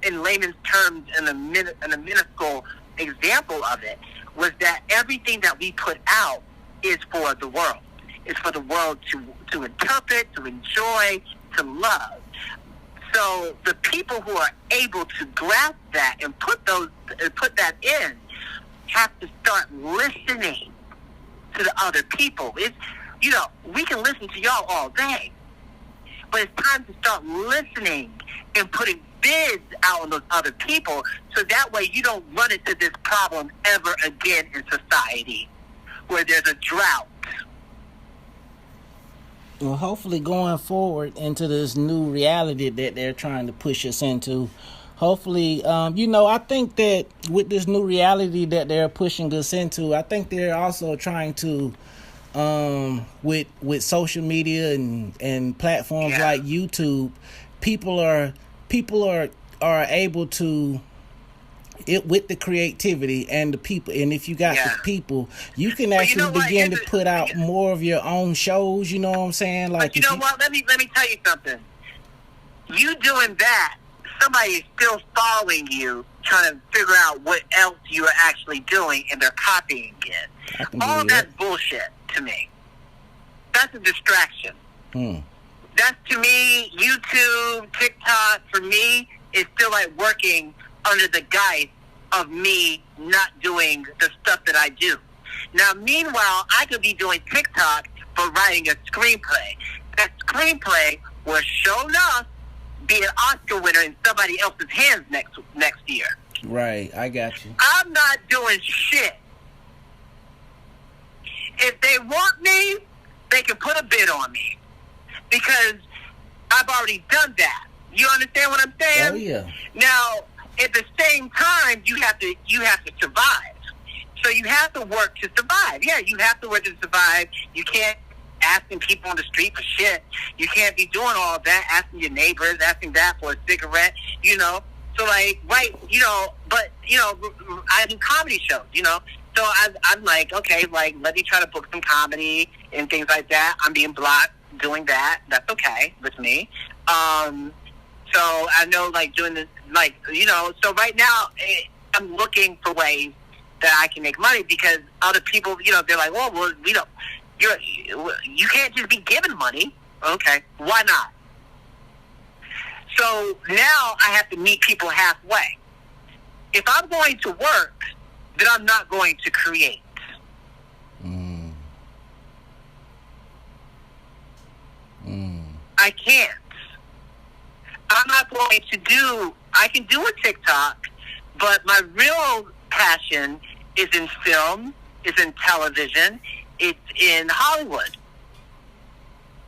in layman's terms, in a minuscule example of it, was that everything that we put out is for the world. It's for the world to interpret, to enjoy, to love. So the people who are able to grasp that and put that in have to start listening to the other people. It's, we can listen to y'all all day, but it's time to start listening and putting bids out on those other people, so that way you don't run into this problem ever again in society where there's a drought. Well, hopefully going forward into this new reality that they're trying to push us into, hopefully, I think that with this new reality that they're pushing us into, I think they're also trying to, with social media and platforms like YouTube, people are able to, with the creativity and the people, and if you got the people, you can actually begin to put out more of your own shows. You know what I'm saying? Like, but what? Let me tell you something. You doing that, somebody is still following you, trying to figure out what else you are actually doing, and they're copying it. All of that's bullshit to me. That's a distraction. That's, to me, YouTube, TikTok, for me, is still like working under the guise of me not doing the stuff that I do. Now, meanwhile, I could be doing TikTok for writing a screenplay. That screenplay will show enough be an Oscar winner in somebody else's hands next year. Right, I got you. I'm not doing shit. If they want me, they can put a bid on me, because I've already done that. You understand what I'm saying? Oh, yeah. Now, at the same time, you have to survive. So you have to work to survive. Yeah, you have to work to survive. You can't asking people on the street for shit. You can't be doing all that, asking your neighbors, asking that for a cigarette, you know. So, like, right, you know, but, you know, I do comedy shows, you know. So I'm like, okay, like, let me try to book some comedy and things like that. I'm being blocked doing that. That's okay with me. So I know, like, doing this, like, you know, so right now I'm looking for ways that I can make money because other people, you know, they're like, well, we don't, you can't just be given money. Okay, why not? So now I have to meet people halfway. If I'm going to work, then I'm not going to create. I can't. I'm not going to do, I can do a TikTok, but my real passion is in film, is in television, it's in Hollywood.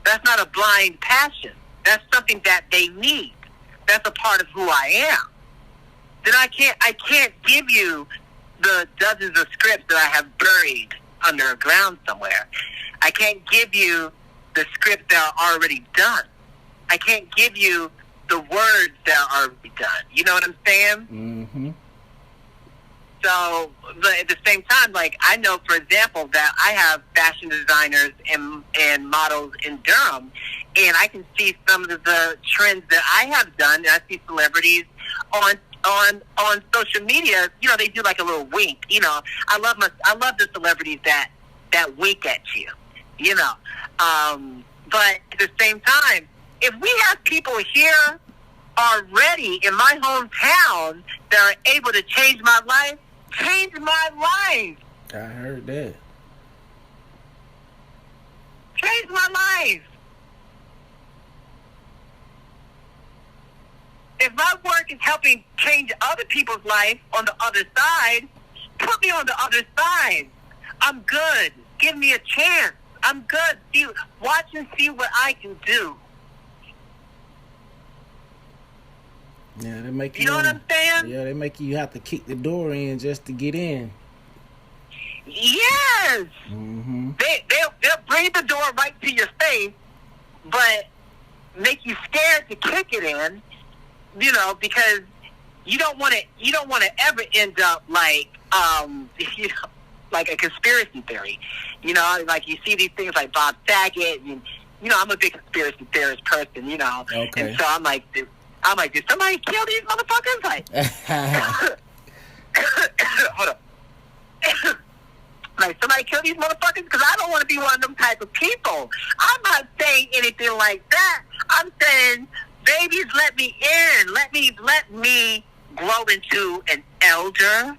That's not a blind passion. That's something that they need. That's a part of who I am. Then I can't give you the dozens of scripts that I have buried underground somewhere. I can't give you the scripts that are already done. I can't give you the words that are already done. You know what I'm saying? Mm-hmm. So, but at the same time, like, I know, for example, that I have fashion designers and models in Durham, and I can see some of the trends that I have done. I see celebrities on social media. You know, they do like a little wink. You know, I love the celebrities that wink at you. You know, but at the same time, if we have people here already in my hometown that are able to change my life. I heard that. Change my life. If my work is helping change other people's life on the other side, put me on the other side. I'm good. Give me a chance. I'm good. Watch and see what I can do. Yeah, they make you. You know what I'm saying? Yeah, they make you have to kick the door in just to get in. Yes. Mm-hmm. They'll bring the door right to your face, but make you scared to kick it in. You know, because you don't want to ever end up like you know, like a conspiracy theory. You know, like you see these things like Bob Saget, and you know, I'm a big conspiracy theorist person. You know, okay. And so I'm like, did somebody kill these motherfuckers? Like, hold on. Like, somebody kill these motherfuckers? Because I don't want to be one of them type of people. I'm not saying anything like that. I'm saying, babies, let me in. Let me grow into an elder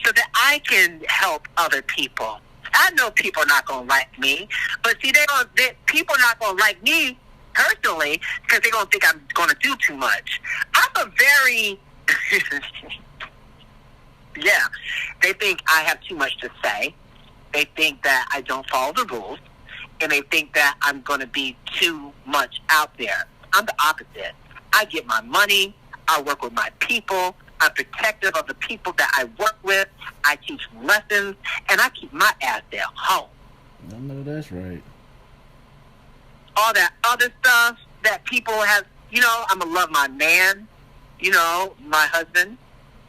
so that I can help other people. I know people are not going to like me, but see, people are not going to like me personally because they're going to think I'm going to do too much. I'm a very... yeah, they think I have too much to say. They think that I don't follow the rules, and they think that I'm going to be too much out there. I'm the opposite. I get my money. I work with my people. I'm protective of the people that I work with. I teach lessons, and I keep my ass at home. I know that's right. All that other stuff that people have, you know, I'm going to love my man, you know, my husband,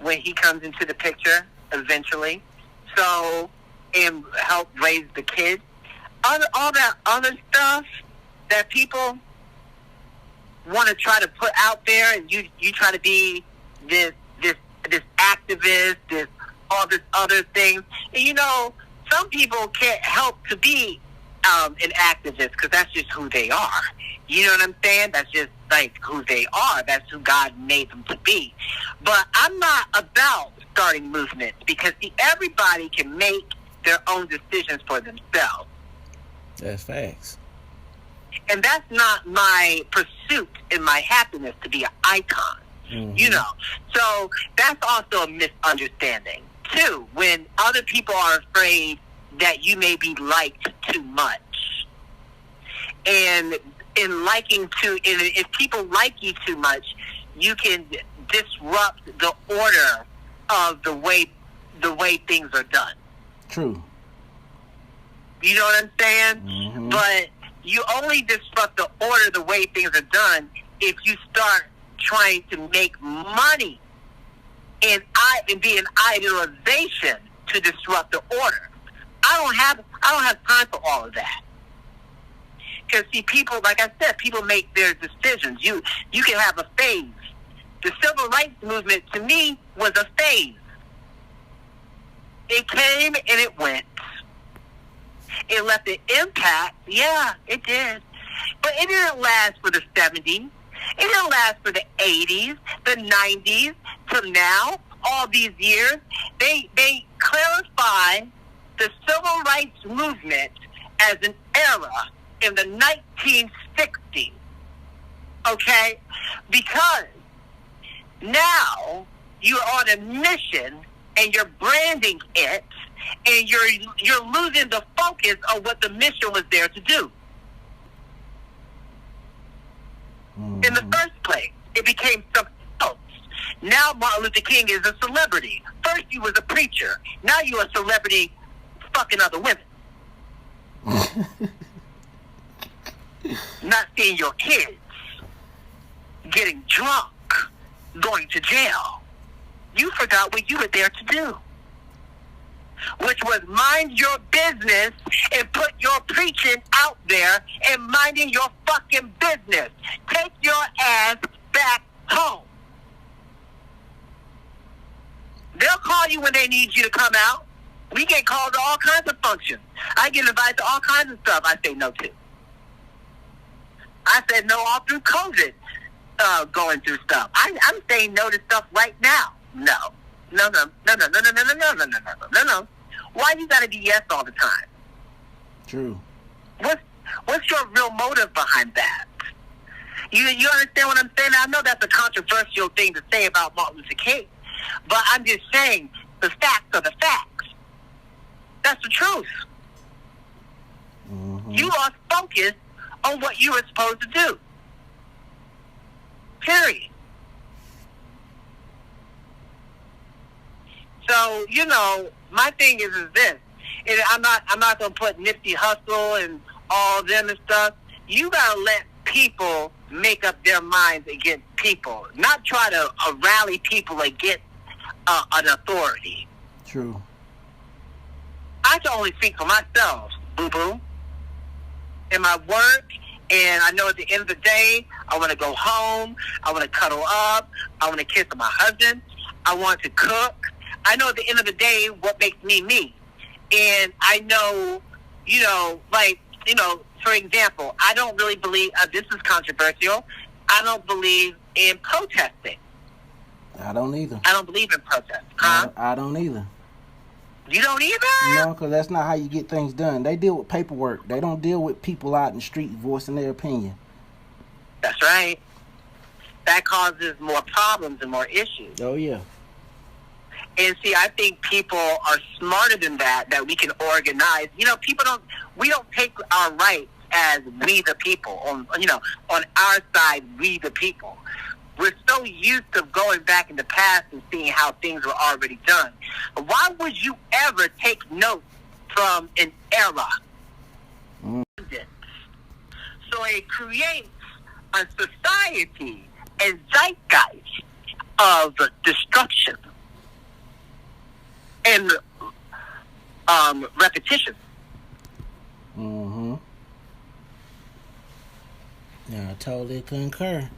when he comes into the picture eventually. So, and help raise the kids. All that other stuff that people want to try to put out there, and you try to be this activist, all this other things. And you know, some people can't help to be an activist because that's just who they are. You know what I'm saying? That's just like who they are. That's who God made them to be. But I'm not about starting movements because see, everybody can make their own decisions for themselves. That's facts. And that's not my pursuit and my happiness to be an icon. Mm-hmm. You know, so that's also a misunderstanding too. When other people are afraid that you may be liked too much, and if people like you too much, you can disrupt the order of the way things are done. True. You know what I'm saying? Mm-hmm. But you only disrupt the order, the way things are done, if you start trying to make money and be an idealization to disrupt the order. I don't have time for all of that. Because see, people, like I said, people make their decisions. You can have a phase. The civil rights movement, to me, was a phase. It came and it went. It left an impact. Yeah, it did. But it didn't last for the 70s. It didn't last for the 80s, the 90s, till now. All these years, they clarify the civil rights movement as an era in the 1960s. Okay? Because now you're on a mission and you're branding it, and you're losing the focus of what the mission was there to do. Mm-hmm. In the first place, it became something else. Now Martin Luther King is a celebrity. First he was a preacher. Now you're a celebrity fucking other women. Not seeing your kids getting drunk, going to jail. You forgot what you were there to do, which was mind your business and put your preaching out there and minding your fucking business. Take your ass back home. They'll call you when they need you to come out. We get called to all kinds of functions. I get invited to all kinds of stuff I say no to. I said no all through COVID, going through stuff. I'm saying no to stuff right now. No. Why you gotta be yes all the time? True. What's your real motive behind that? You understand what I'm saying? I know that's a controversial thing to say about Martin Luther King, but I'm just saying the facts are the facts. That's the truth. Mm-hmm. You lost focus on what you were supposed to do. Period. So, my thing is this. And I'm not gonna put Nipsey Hussle and all them and stuff. You gotta let people make up their minds against people, not try to rally people against an authority. True. I can only speak for myself, boo-boo, in my work, and I know at the end of the day, I want to go home, I want to cuddle up, I want to kiss my husband, I want to cook. I know at the end of the day what makes me me. And I know, for example, I don't really believe, this is controversial, I don't believe in protesting. I don't either. I don't believe in protest. Huh? I don't either. You don't either? No, because that's not how you get things done. They deal with paperwork. They don't deal with people out in the street voicing their opinion. That's right. That causes more problems and more issues. Oh, yeah. And see, I think people are smarter than that we can organize. We don't take our rights as we the people. On our side, we the people. We're so used to going back in the past and seeing how things were already done. Why would you ever take notes from an era? Mm. So it creates a society and zeitgeist of destruction and repetition. Mm-hmm. Yeah, I totally concur.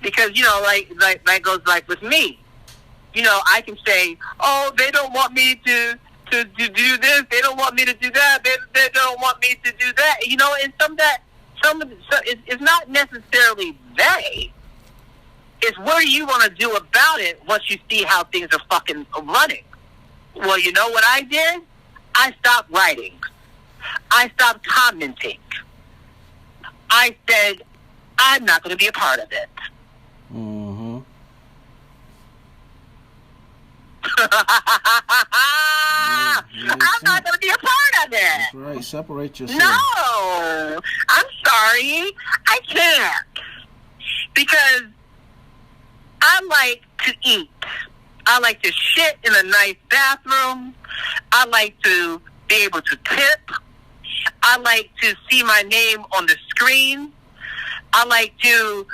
Because, that goes like with me. I can say, oh, they don't want me to do this. They don't want me to do that. They don't want me to do that. And it's not necessarily they. It's what do you want to do about it once you see how things are fucking running. Well, you know what I did? I stopped writing. I stopped commenting. I said, I'm not going to be a part of it. Mm-hmm. I'm not going to be a part of it. That's right. Separate yourself. No. I'm sorry. I can't. Because I like to eat. I like to shit in a nice bathroom. I like to be able to tip. I like to see my name on the screen. I like to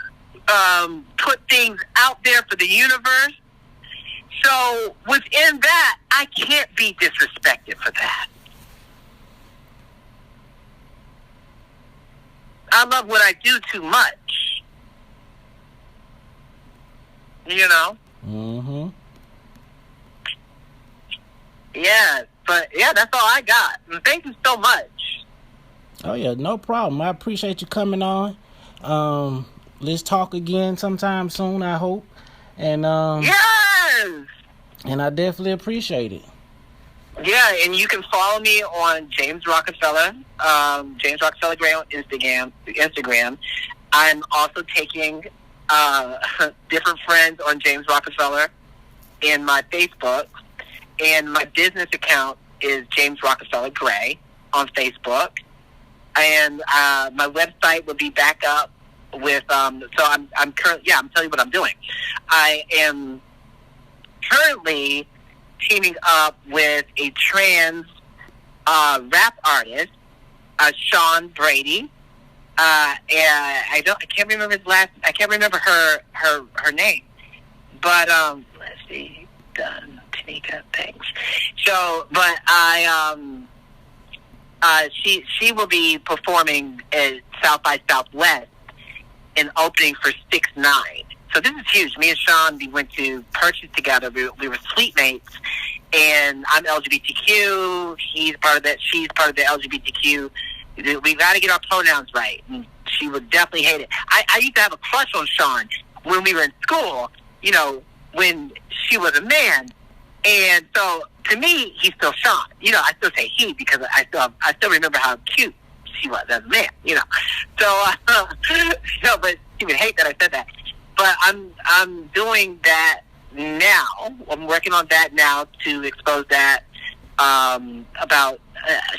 put things out there for the universe. So within that, I can't be disrespected for that. I love what I do too much. You know? Mm-hmm. Yeah, but yeah, that's all I got. And thank you so much. Oh yeah, no problem. I appreciate you coming on. Let's talk again sometime soon, I hope. And yes! And I definitely appreciate it. Yeah, and you can follow me on James Rockerfeller, James Rockerfeller Gray on Instagram. I'm also taking different friends on James Rockerfeller in my Facebook, and my business account is James Rockerfeller Gray on Facebook, and my website will be back up with. So I'm currently. Yeah, I'm telling you what I'm doing. I am currently teaming up with a trans rap artist, Sean Brady. I can't remember his last. I can't remember her name. But let's see. Tanika, thanks. So, but she will be performing at South by Southwest and opening for 6ix9ine. So this is huge. Me and Sean, we went to Purchase together. We were suite mates, and I'm LGBTQ. He's part of that. She's part of the LGBTQ. We got to get our pronouns right. And she would definitely hate it. I used to have a crush on Sean when we were in school, you know, when she was a man. And so, to me, he's still Sean. You know, I still say he because I still remember how cute she was as a man, you know. So, but she would hate that I said that. But I'm doing that now. I'm working on that now to expose that about.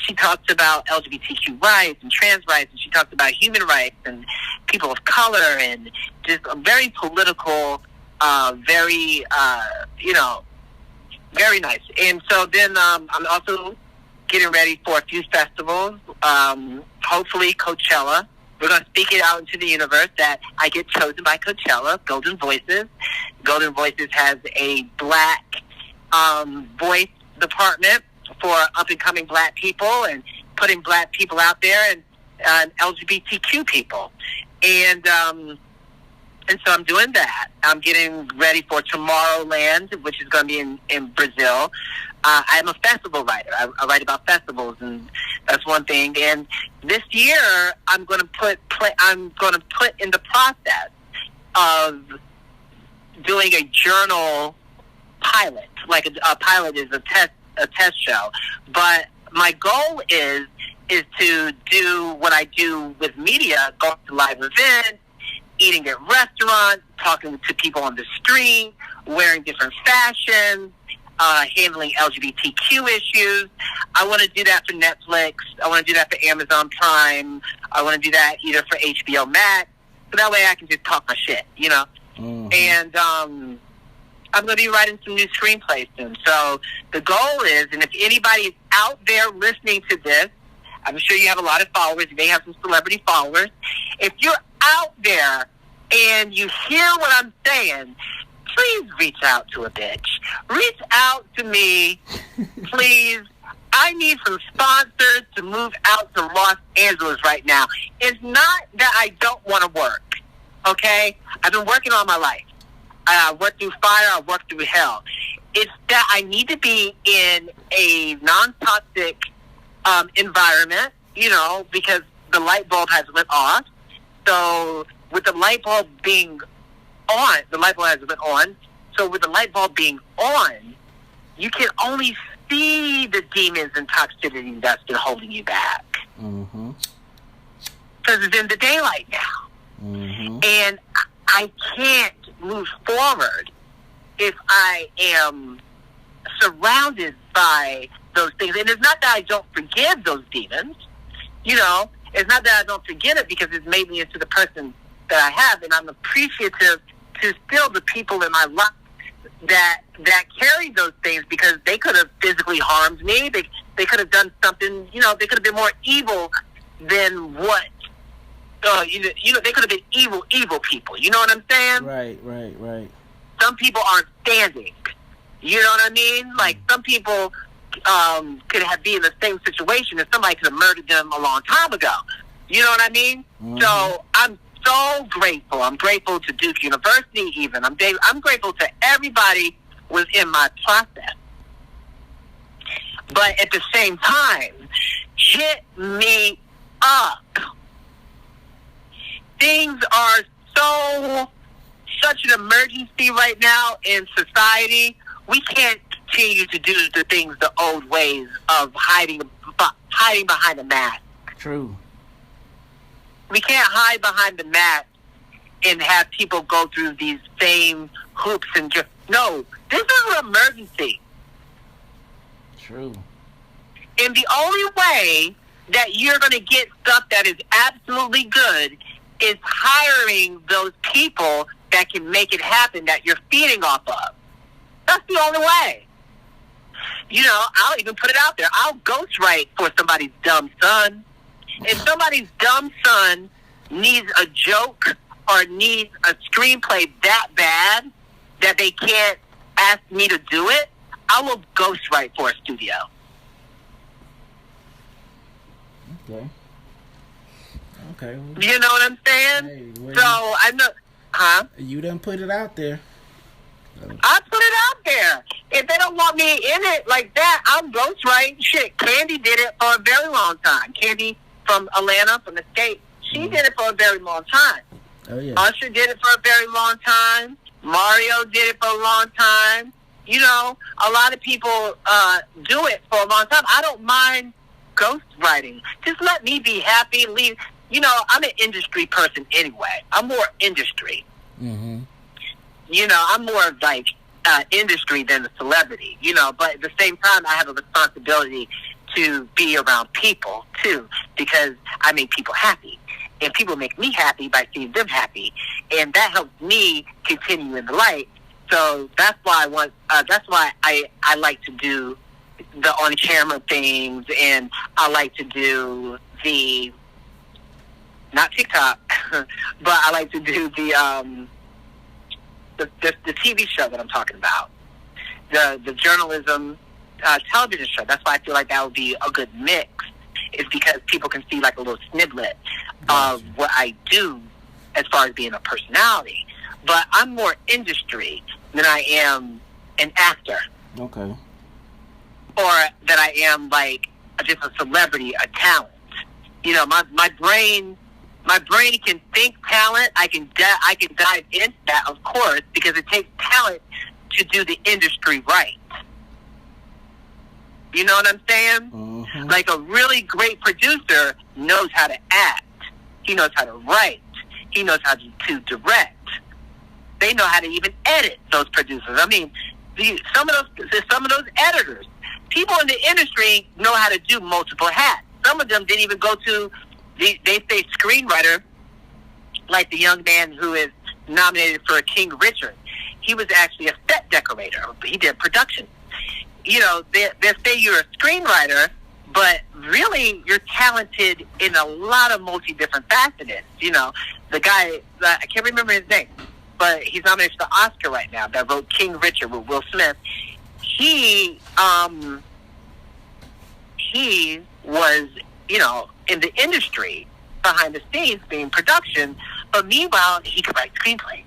She talks about LGBTQ rights and trans rights, and she talks about human rights and people of color, and just a very political, very very nice. And so then I'm also getting ready for a few festivals. Hopefully Coachella. We're going to speak it out into the universe that I get chosen by Coachella, Golden Voices. Golden Voices has a black voice department for up-and-coming black people and putting black people out there and LGBTQ people. And so I'm doing that. I'm getting ready for Tomorrowland, which is going to be in Brazil. I'm a festival writer. I write about festivals, and that's one thing. And this year, I'm going to put in the process of doing a journal pilot. Like a pilot is a test show. But my goal is to do what I do with media, go to live events, eating at restaurants, talking to people on the street, wearing different fashions, handling LGBTQ issues. I want to do that for Netflix. I want to do that for Amazon Prime. I want to do that either for HBO Max. So that way I can just talk my shit, you know? Mm-hmm. And I'm going to be writing some new screenplays soon. So the goal is, and if anybody is out there listening to this, I'm sure you have a lot of followers. You may have some celebrity followers. If you're out there and you hear what I'm saying, please reach out to a bitch. Reach out to me, please. I need some sponsors to move out to Los Angeles right now. It's not that I don't want to work, okay? I've been working all my life. I worked through fire. I worked through hell. It's that I need to be in a non-toxic environment, you know, because the light bulb has went off. So with the light bulb being on, the light bulb has been on. So with the light bulb being on, you can only see the demons and toxicity that's been holding you back. Mm-hmm. Because it's in the daylight now. Mm-hmm. And I can't move forward if I am surrounded by those things. And it's not that I don't forgive those demons. You know, it's not that I don't forget it because it's made me into the person that I have, and I'm appreciative to still the people in my life that carry those things, because they could have physically harmed me. They could have done something, they could have been more evil than what, they could have been evil people. You know what I'm saying? Right. Some people aren't standing. You know what I mean? Like, some people could be in the same situation, and somebody could have murdered them a long time ago. You know what I mean? Mm-hmm. So I'm so grateful. I'm grateful to Duke University even. I'm grateful to everybody within my process. But at the same time, hit me up. Things are such an emergency right now in society. We can't continue to do the things the old ways of hiding behind a mask. True. We can't hide behind the mask and have people go through these same hoops and no, this is an emergency. True. And the only way that you're going to get stuff that is absolutely good is hiring those people that can make it happen, that you're feeding off of. That's the only way. I'll even put it out there. I'll ghostwrite for somebody's dumb son. If somebody's dumb son needs a joke or needs a screenplay that bad that they can't ask me to do it, I will ghostwrite for a studio. Okay. You know what I'm saying? Hey, so I know, huh? You done put it out there. I put it out there. If they don't want me in it like that, I'll ghostwrite. Shit, Candy did it for a very long time. Candy from Atlanta, from the state, she did it for a very long time. Oh yeah. Usher did it for a very long time. Mario did it for a long time. A lot of people do it for a long time. I don't mind ghostwriting. Just let me be happy. Leave. I'm an industry person anyway. I'm more industry. Mm-hmm. I'm more of like industry than a celebrity. But at the same time, I have a responsibility to be around people too, because I make people happy, and people make me happy by seeing them happy, and that helps me continue in the light. So that's why I like to do the on camera things, and I like to do the, not TikTok, but I like to do the TV show that I'm talking about, the journalism television show. That's why I feel like that would be a good mix, is because people can see like a little sniblet of what I do as far as being a personality. But I'm more industry than I am an actor. Okay. Or that I am like just a celebrity, a talent. My brain can think talent. I can dive into that, of course, because it takes talent to do the industry right. You know what I'm saying? Mm-hmm. Like, a really great producer knows how to act. He knows how to write. He knows how to direct. They know how to even edit, those producers. I mean, some of those editors, people in the industry know how to do multiple hats. Some of them didn't even go to, they say screenwriter, like the young man who is nominated for King Richard. He was actually a set decorator. He did production. They say you're a screenwriter, but really you're talented in a lot of different facets. The guy, I can't remember his name, but he's nominated for the Oscar right now, that wrote King Richard with Will Smith. He was, in the industry, behind the scenes, being production, but meanwhile, he could write screenplays.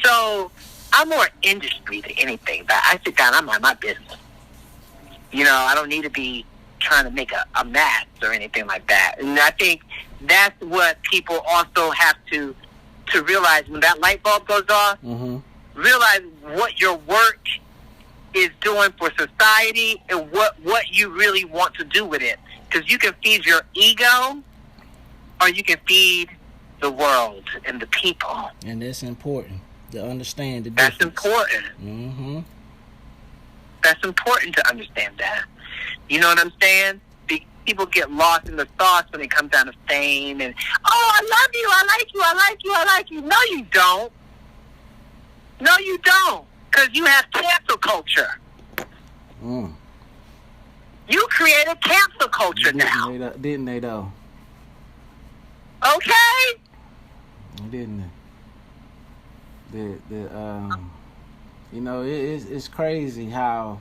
So I'm more industry than anything, but I sit down, I'm on my business. I don't need to be trying to make a mess or anything like that. And I think that's what people also have to realize when that light bulb goes off. Mm-hmm. Realize what your work is doing for society and what you really want to do with it. Because you can feed your ego, or you can feed the world and the people. And that's important to understand the difference. That's important. Mm-hmm. That's important to understand that. You know what I'm saying? people get lost in the sauce when it comes down to fame and, oh, I love you, I like you, I like you, I like you. No, you don't. No, you don't. Because you have cancel culture. You created cancel culture now. Didn't they, though? Okay? Didn't they? You know, it's crazy how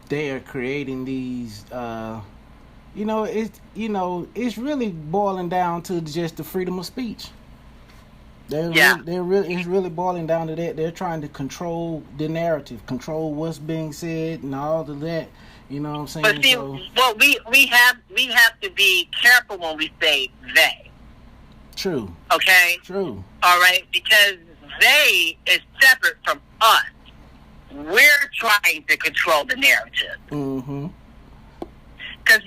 they are creating these. You know, it's really boiling down to just the freedom of speech. It's really boiling down to that. They're trying to control the narrative, control what's being said, and all of that. You know what I'm saying? But see, well, we have to be careful when we say they. True. Okay. True. All right, because they is separate from us. We're trying to control the narrative. Mm-hmm. Because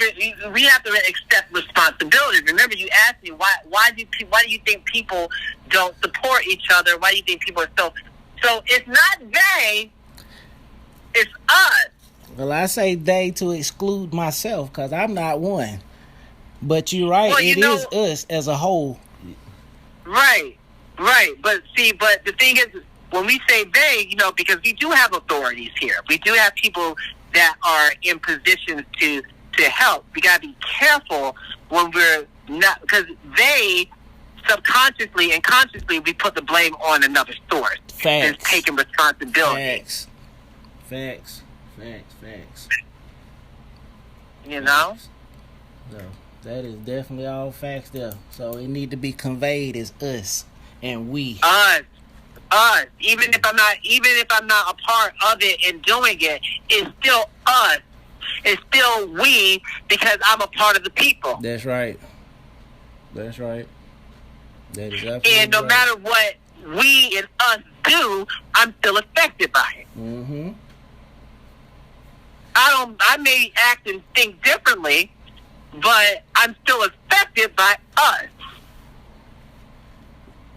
we have to accept responsibility. Remember, you asked me why do you think people don't support each other? Why do you think people are so? So it's not they, it's us. Well, I say they to exclude myself because I'm not one. But you're right. Well, it is us as a whole. Right. But the thing is, when we say they, you know, because we do have authorities here. We do have people that are in positions to help. We got to be careful when we're not, because they subconsciously and consciously we put the blame on another source. Facts. And taking responsibility. Facts. You know? So that is definitely all facts there. So it need to be conveyed as us and we. Us. Even if I'm not a part of it and doing it, it's still us. It's still we because I'm a part of the people. That's right. That is absolutely and no matter what we and us do, I'm still affected by it. Mm-hmm. I may act and think differently, but I'm still affected by us.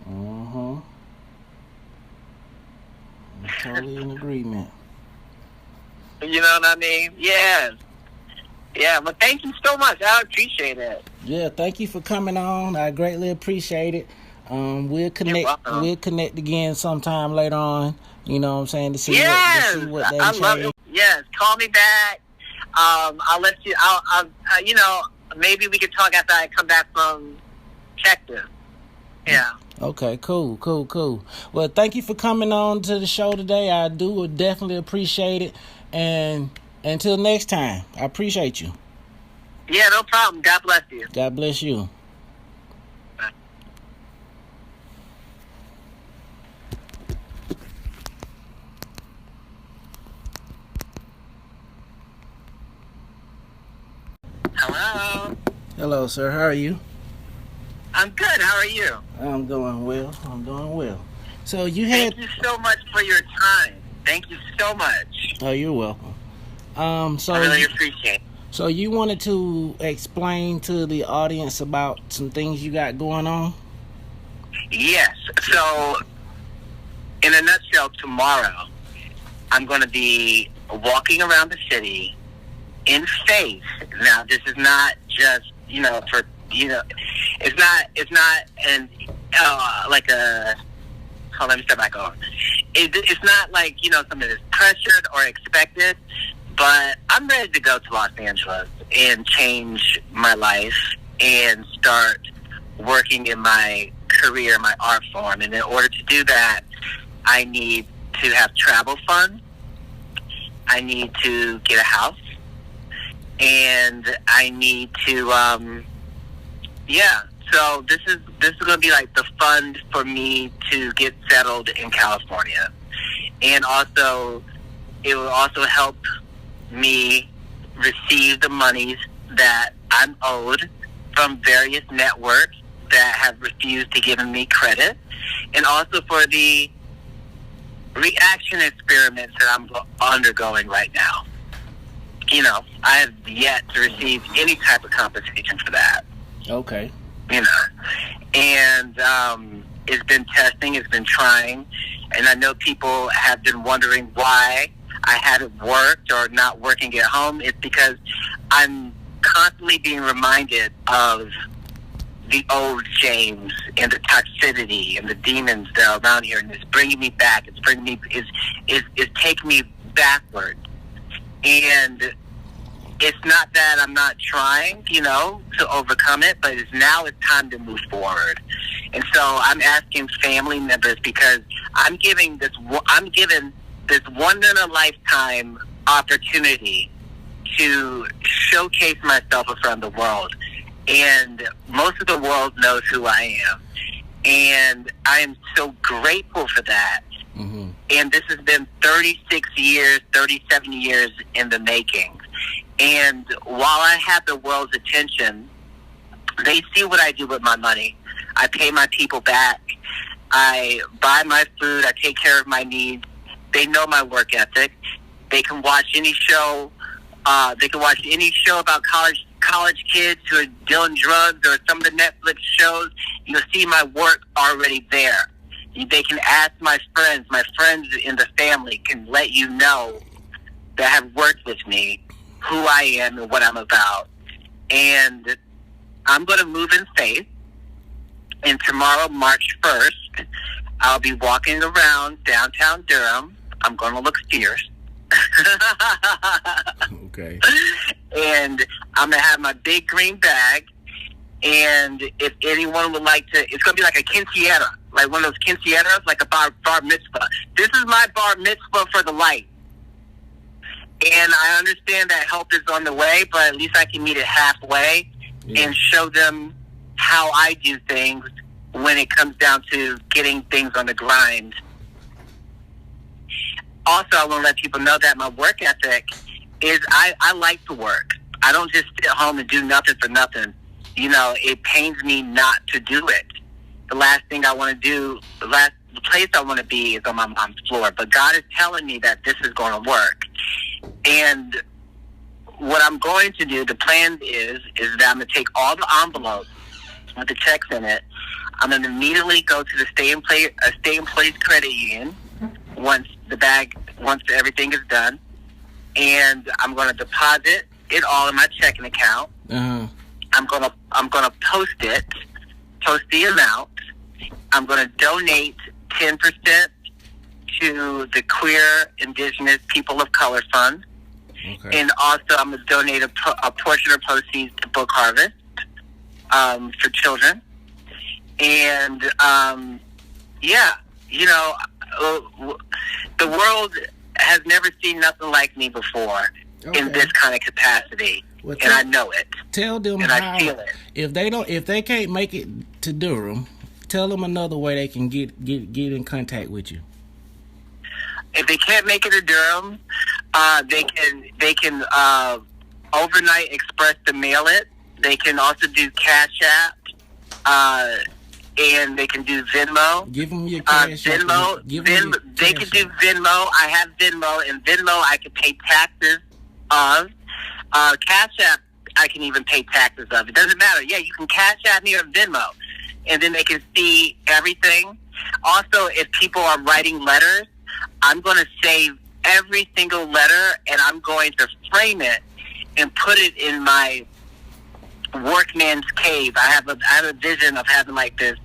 Mm-hmm. I'm totally in agreement. You know what I mean? Yes. Yeah, but thank you so much. I appreciate it. Yeah, thank you for coming on. I greatly appreciate it. We'll connect again sometime later on. You know what I'm saying? To see what they change. Love it. Yes, call me back. I'll let you. I'll you know, maybe we could talk after I come back from Texas. Yeah. Okay, cool. Well, thank you for coming on to the show today. I do definitely appreciate it. And until next time, I appreciate you. Yeah, no problem. God bless you. God bless you. Hello. Hello, sir. How are you? I'm good. How are you? I'm doing well. So Thank you so much for your time. Thank you so much. Oh, you're welcome. So I really appreciate it. So you wanted to explain to the audience about some things you got going on? Yes. So, in a nutshell, tomorrow, I'm going to be walking around the city in faith. Now, this is not just, it's not like a, let me step back on. It's not like, something that's pressured or expected, but I'm ready to go to Los Angeles and change my life and start working in my career, my art form. And in order to do that, I need to have travel funds. I need to get a house. And I need to, So this is going to be like the fund for me to get settled in California. And also, it will also help me receive the monies that I'm owed from various networks that have refused to give me credit, and also for the reaction experiments that I'm undergoing right now. I have yet to receive any type of compensation for that. Okay. And it's been testing, it's been trying, and I know people have been wondering why I haven't worked or not working at home. It's because I'm constantly being reminded of the old James and the toxicity and the demons that are around here, and it's bringing me back. It's bringing me, is taking me backward. And it's not that I'm not trying, to overcome it, but now it's time to move forward. And so I'm asking family members, because I'm given this one in a lifetime opportunity to showcase myself in front of the world. And most of the world knows who I am. And I am so grateful for that. Mm-hmm. And this has been 36 years, 37 years in the making. And while I have the world's attention, they see what I do with my money. I pay my people back. I buy my food. I take care of my needs. They know my work ethic. They can watch any show. They can watch any show about college kids who are dealing drugs, or some of the Netflix shows. You'll see my work already there. They can ask my friends. My friends in the family can let you know that have worked with me, who I am and what I'm about. And I'm going to move in faith. And tomorrow, March 1st, I'll be walking around downtown Durham. I'm going to look fierce. Okay. And I'm going to have my big green bag. And if anyone would like to, it's going to be like a quinceañera, like one of those quinceañeras, like a bar mitzvah. This is my bar mitzvah for the light. And I understand that help is on the way, but at least I can meet it halfway and show them how I do things when it comes down to getting things on the grind. Also, I want to let people know that my work ethic is I like to work. I don't just sit at home and do nothing for nothing. It pains me not to do it. The last thing I want to do, the place I want to be is on my mom's floor. But God is telling me that this is going to work. And what I'm going to do, the plan is that I'm going to take all the envelopes with the checks in it. I'm going to immediately go to the stay in place credit union once everything is done, and I'm going to deposit it all in my checking account. Uh-huh. I'm going to post the amount. I'm going to donate 10% to the Queer Indigenous People of Color Fund. Okay. And also I'm going to donate a portion of proceeds to Book Harvest for children. And, the world has never seen nothing like me before in this kind of capacity. Well, and I know it. Tell them and how, I feel it. If they can't make it to Durham, tell them another way they can get in contact with you. If they can't make it to Durham, they can overnight express to mail it. They can also do Cash App, and they can do Venmo. Give them your Cash App. They can do Venmo. I have Venmo, and Venmo I can pay taxes of. Cash App I can even pay taxes of. It doesn't matter. Yeah, you can Cash App me or Venmo, and then they can see everything. Also, if people are writing letters, I'm going to save every single letter, and I'm going to frame it and put it in my workman's cave. I have a vision of having like this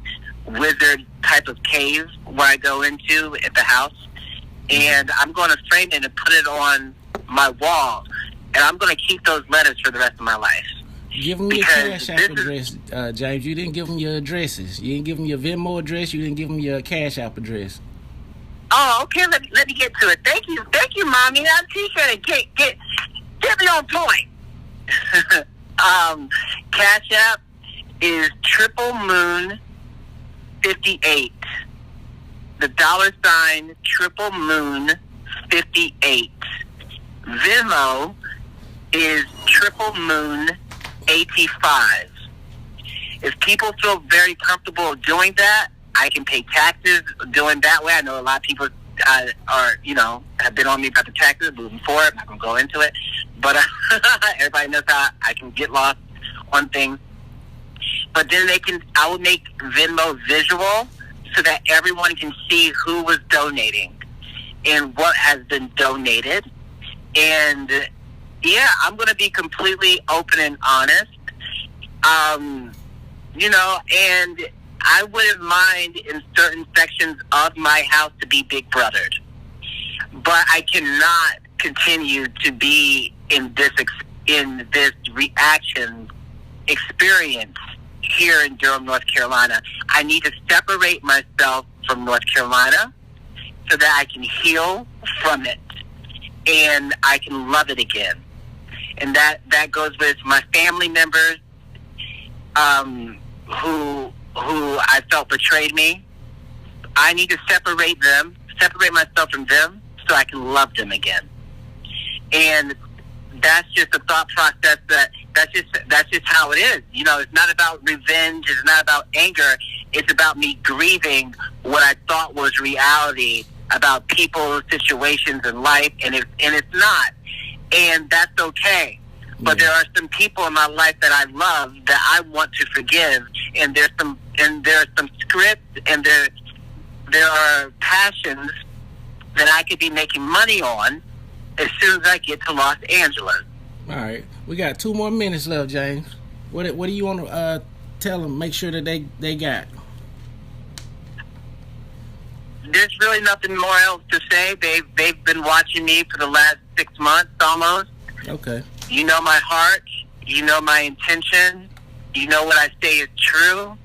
wizard type of cave where I go into at the house, and I'm going to frame it and put it on my wall, and I'm going to keep those letters for the rest of my life. Give them your Cash App address, James. You didn't give them your addresses. You didn't give them your Venmo address. You didn't give them your Cash App address. Oh, okay. Let me get to it. Thank you, Mommy. I appreciate it. Get me on point. Cash App is Triple Moon 58. The $ Triple Moon 58. Venmo is Triple Moon 85. If people feel very comfortable doing that, I can pay taxes doing that way. I know a lot of people have been on me about the taxes moving forward. I'm not going to go into it. But everybody knows how I can get lost on things. But then I will make Venmo visual so that everyone can see who was donating and what has been donated. And Yeah, I'm going to be completely open and honest. And I wouldn't mind in certain sections of my house to be big brothered, but I cannot continue to be in this reaction experience here in Durham, North Carolina. I need to separate myself from North Carolina so that I can heal from it and I can love it again. And that goes with my family members who I felt betrayed me. I need to separate myself from them so I can love them again. And that's just a thought process that's just how it is. It's not about revenge. It's not about anger. It's about me grieving what I thought was reality about people, situations, and life, and it's not. And that's okay. But there are some people in my life that I love that I want to forgive, and there's some scripts, and there are passions that I could be making money on as soon as I get to Los Angeles. All right, we got 2 more minutes left, James. What do you want to tell them? Make sure that they got. There's really nothing more else to say. They've been watching me for the last 6 months almost. Okay. You know my heart. You know my intention. You know what I say is true.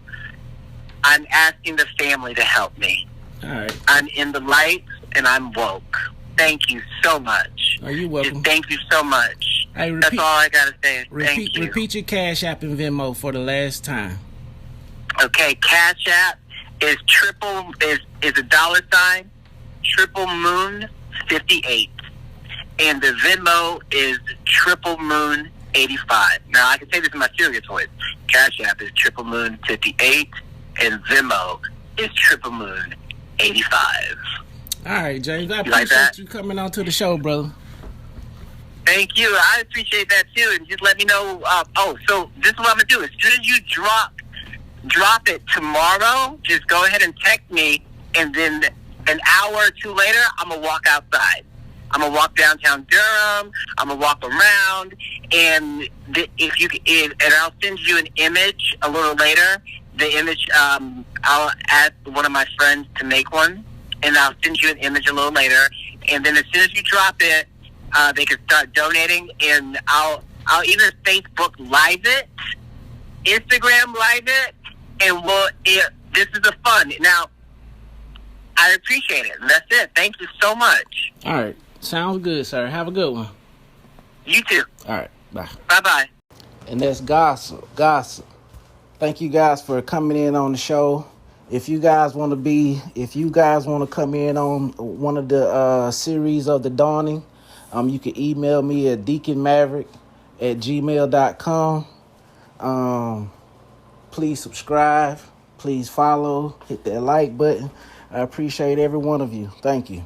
I'm asking the family to help me. All right. I'm in the light and I'm woke. Thank you so much. Are you welcome? Just thank you so much. Hey, that's all I gotta say. Thank you. Repeat your Cash App and Venmo for the last time. Okay, Cash App is is $, triple moon 58, and the Venmo is triple moon 85. Now I can say this in my serious voice. Cash App is triple moon 58, and Venmo is triple moon 85. All right, James. I appreciate you coming on to the show, brother. Thank you. I appreciate that too. And just let me know. So this is what I'm gonna do. As soon as you drop it tomorrow, just go ahead and text me, and then an hour or two later, I'm gonna walk outside. I'm gonna walk downtown Durham. I'm gonna walk around, and I'll send you an image a little later. The image, I'll ask one of my friends to make one, and I'll send you an image a little later. And then as soon as you drop it, they can start donating, and I'll either Facebook Live it, Instagram Live it, and this is a fun. Now, I appreciate it. And that's it. Thank you so much. All right. Sounds good, sir. Have a good one. You too. All right. Bye. Bye-bye. And that's Gossip. Thank you guys for coming in on the show. If you guys want to come in on one of the series of The Dawning, you can email me at deaconmaverick@gmail.com. Please subscribe. Please follow. Hit that like button. I appreciate every one of you. Thank you.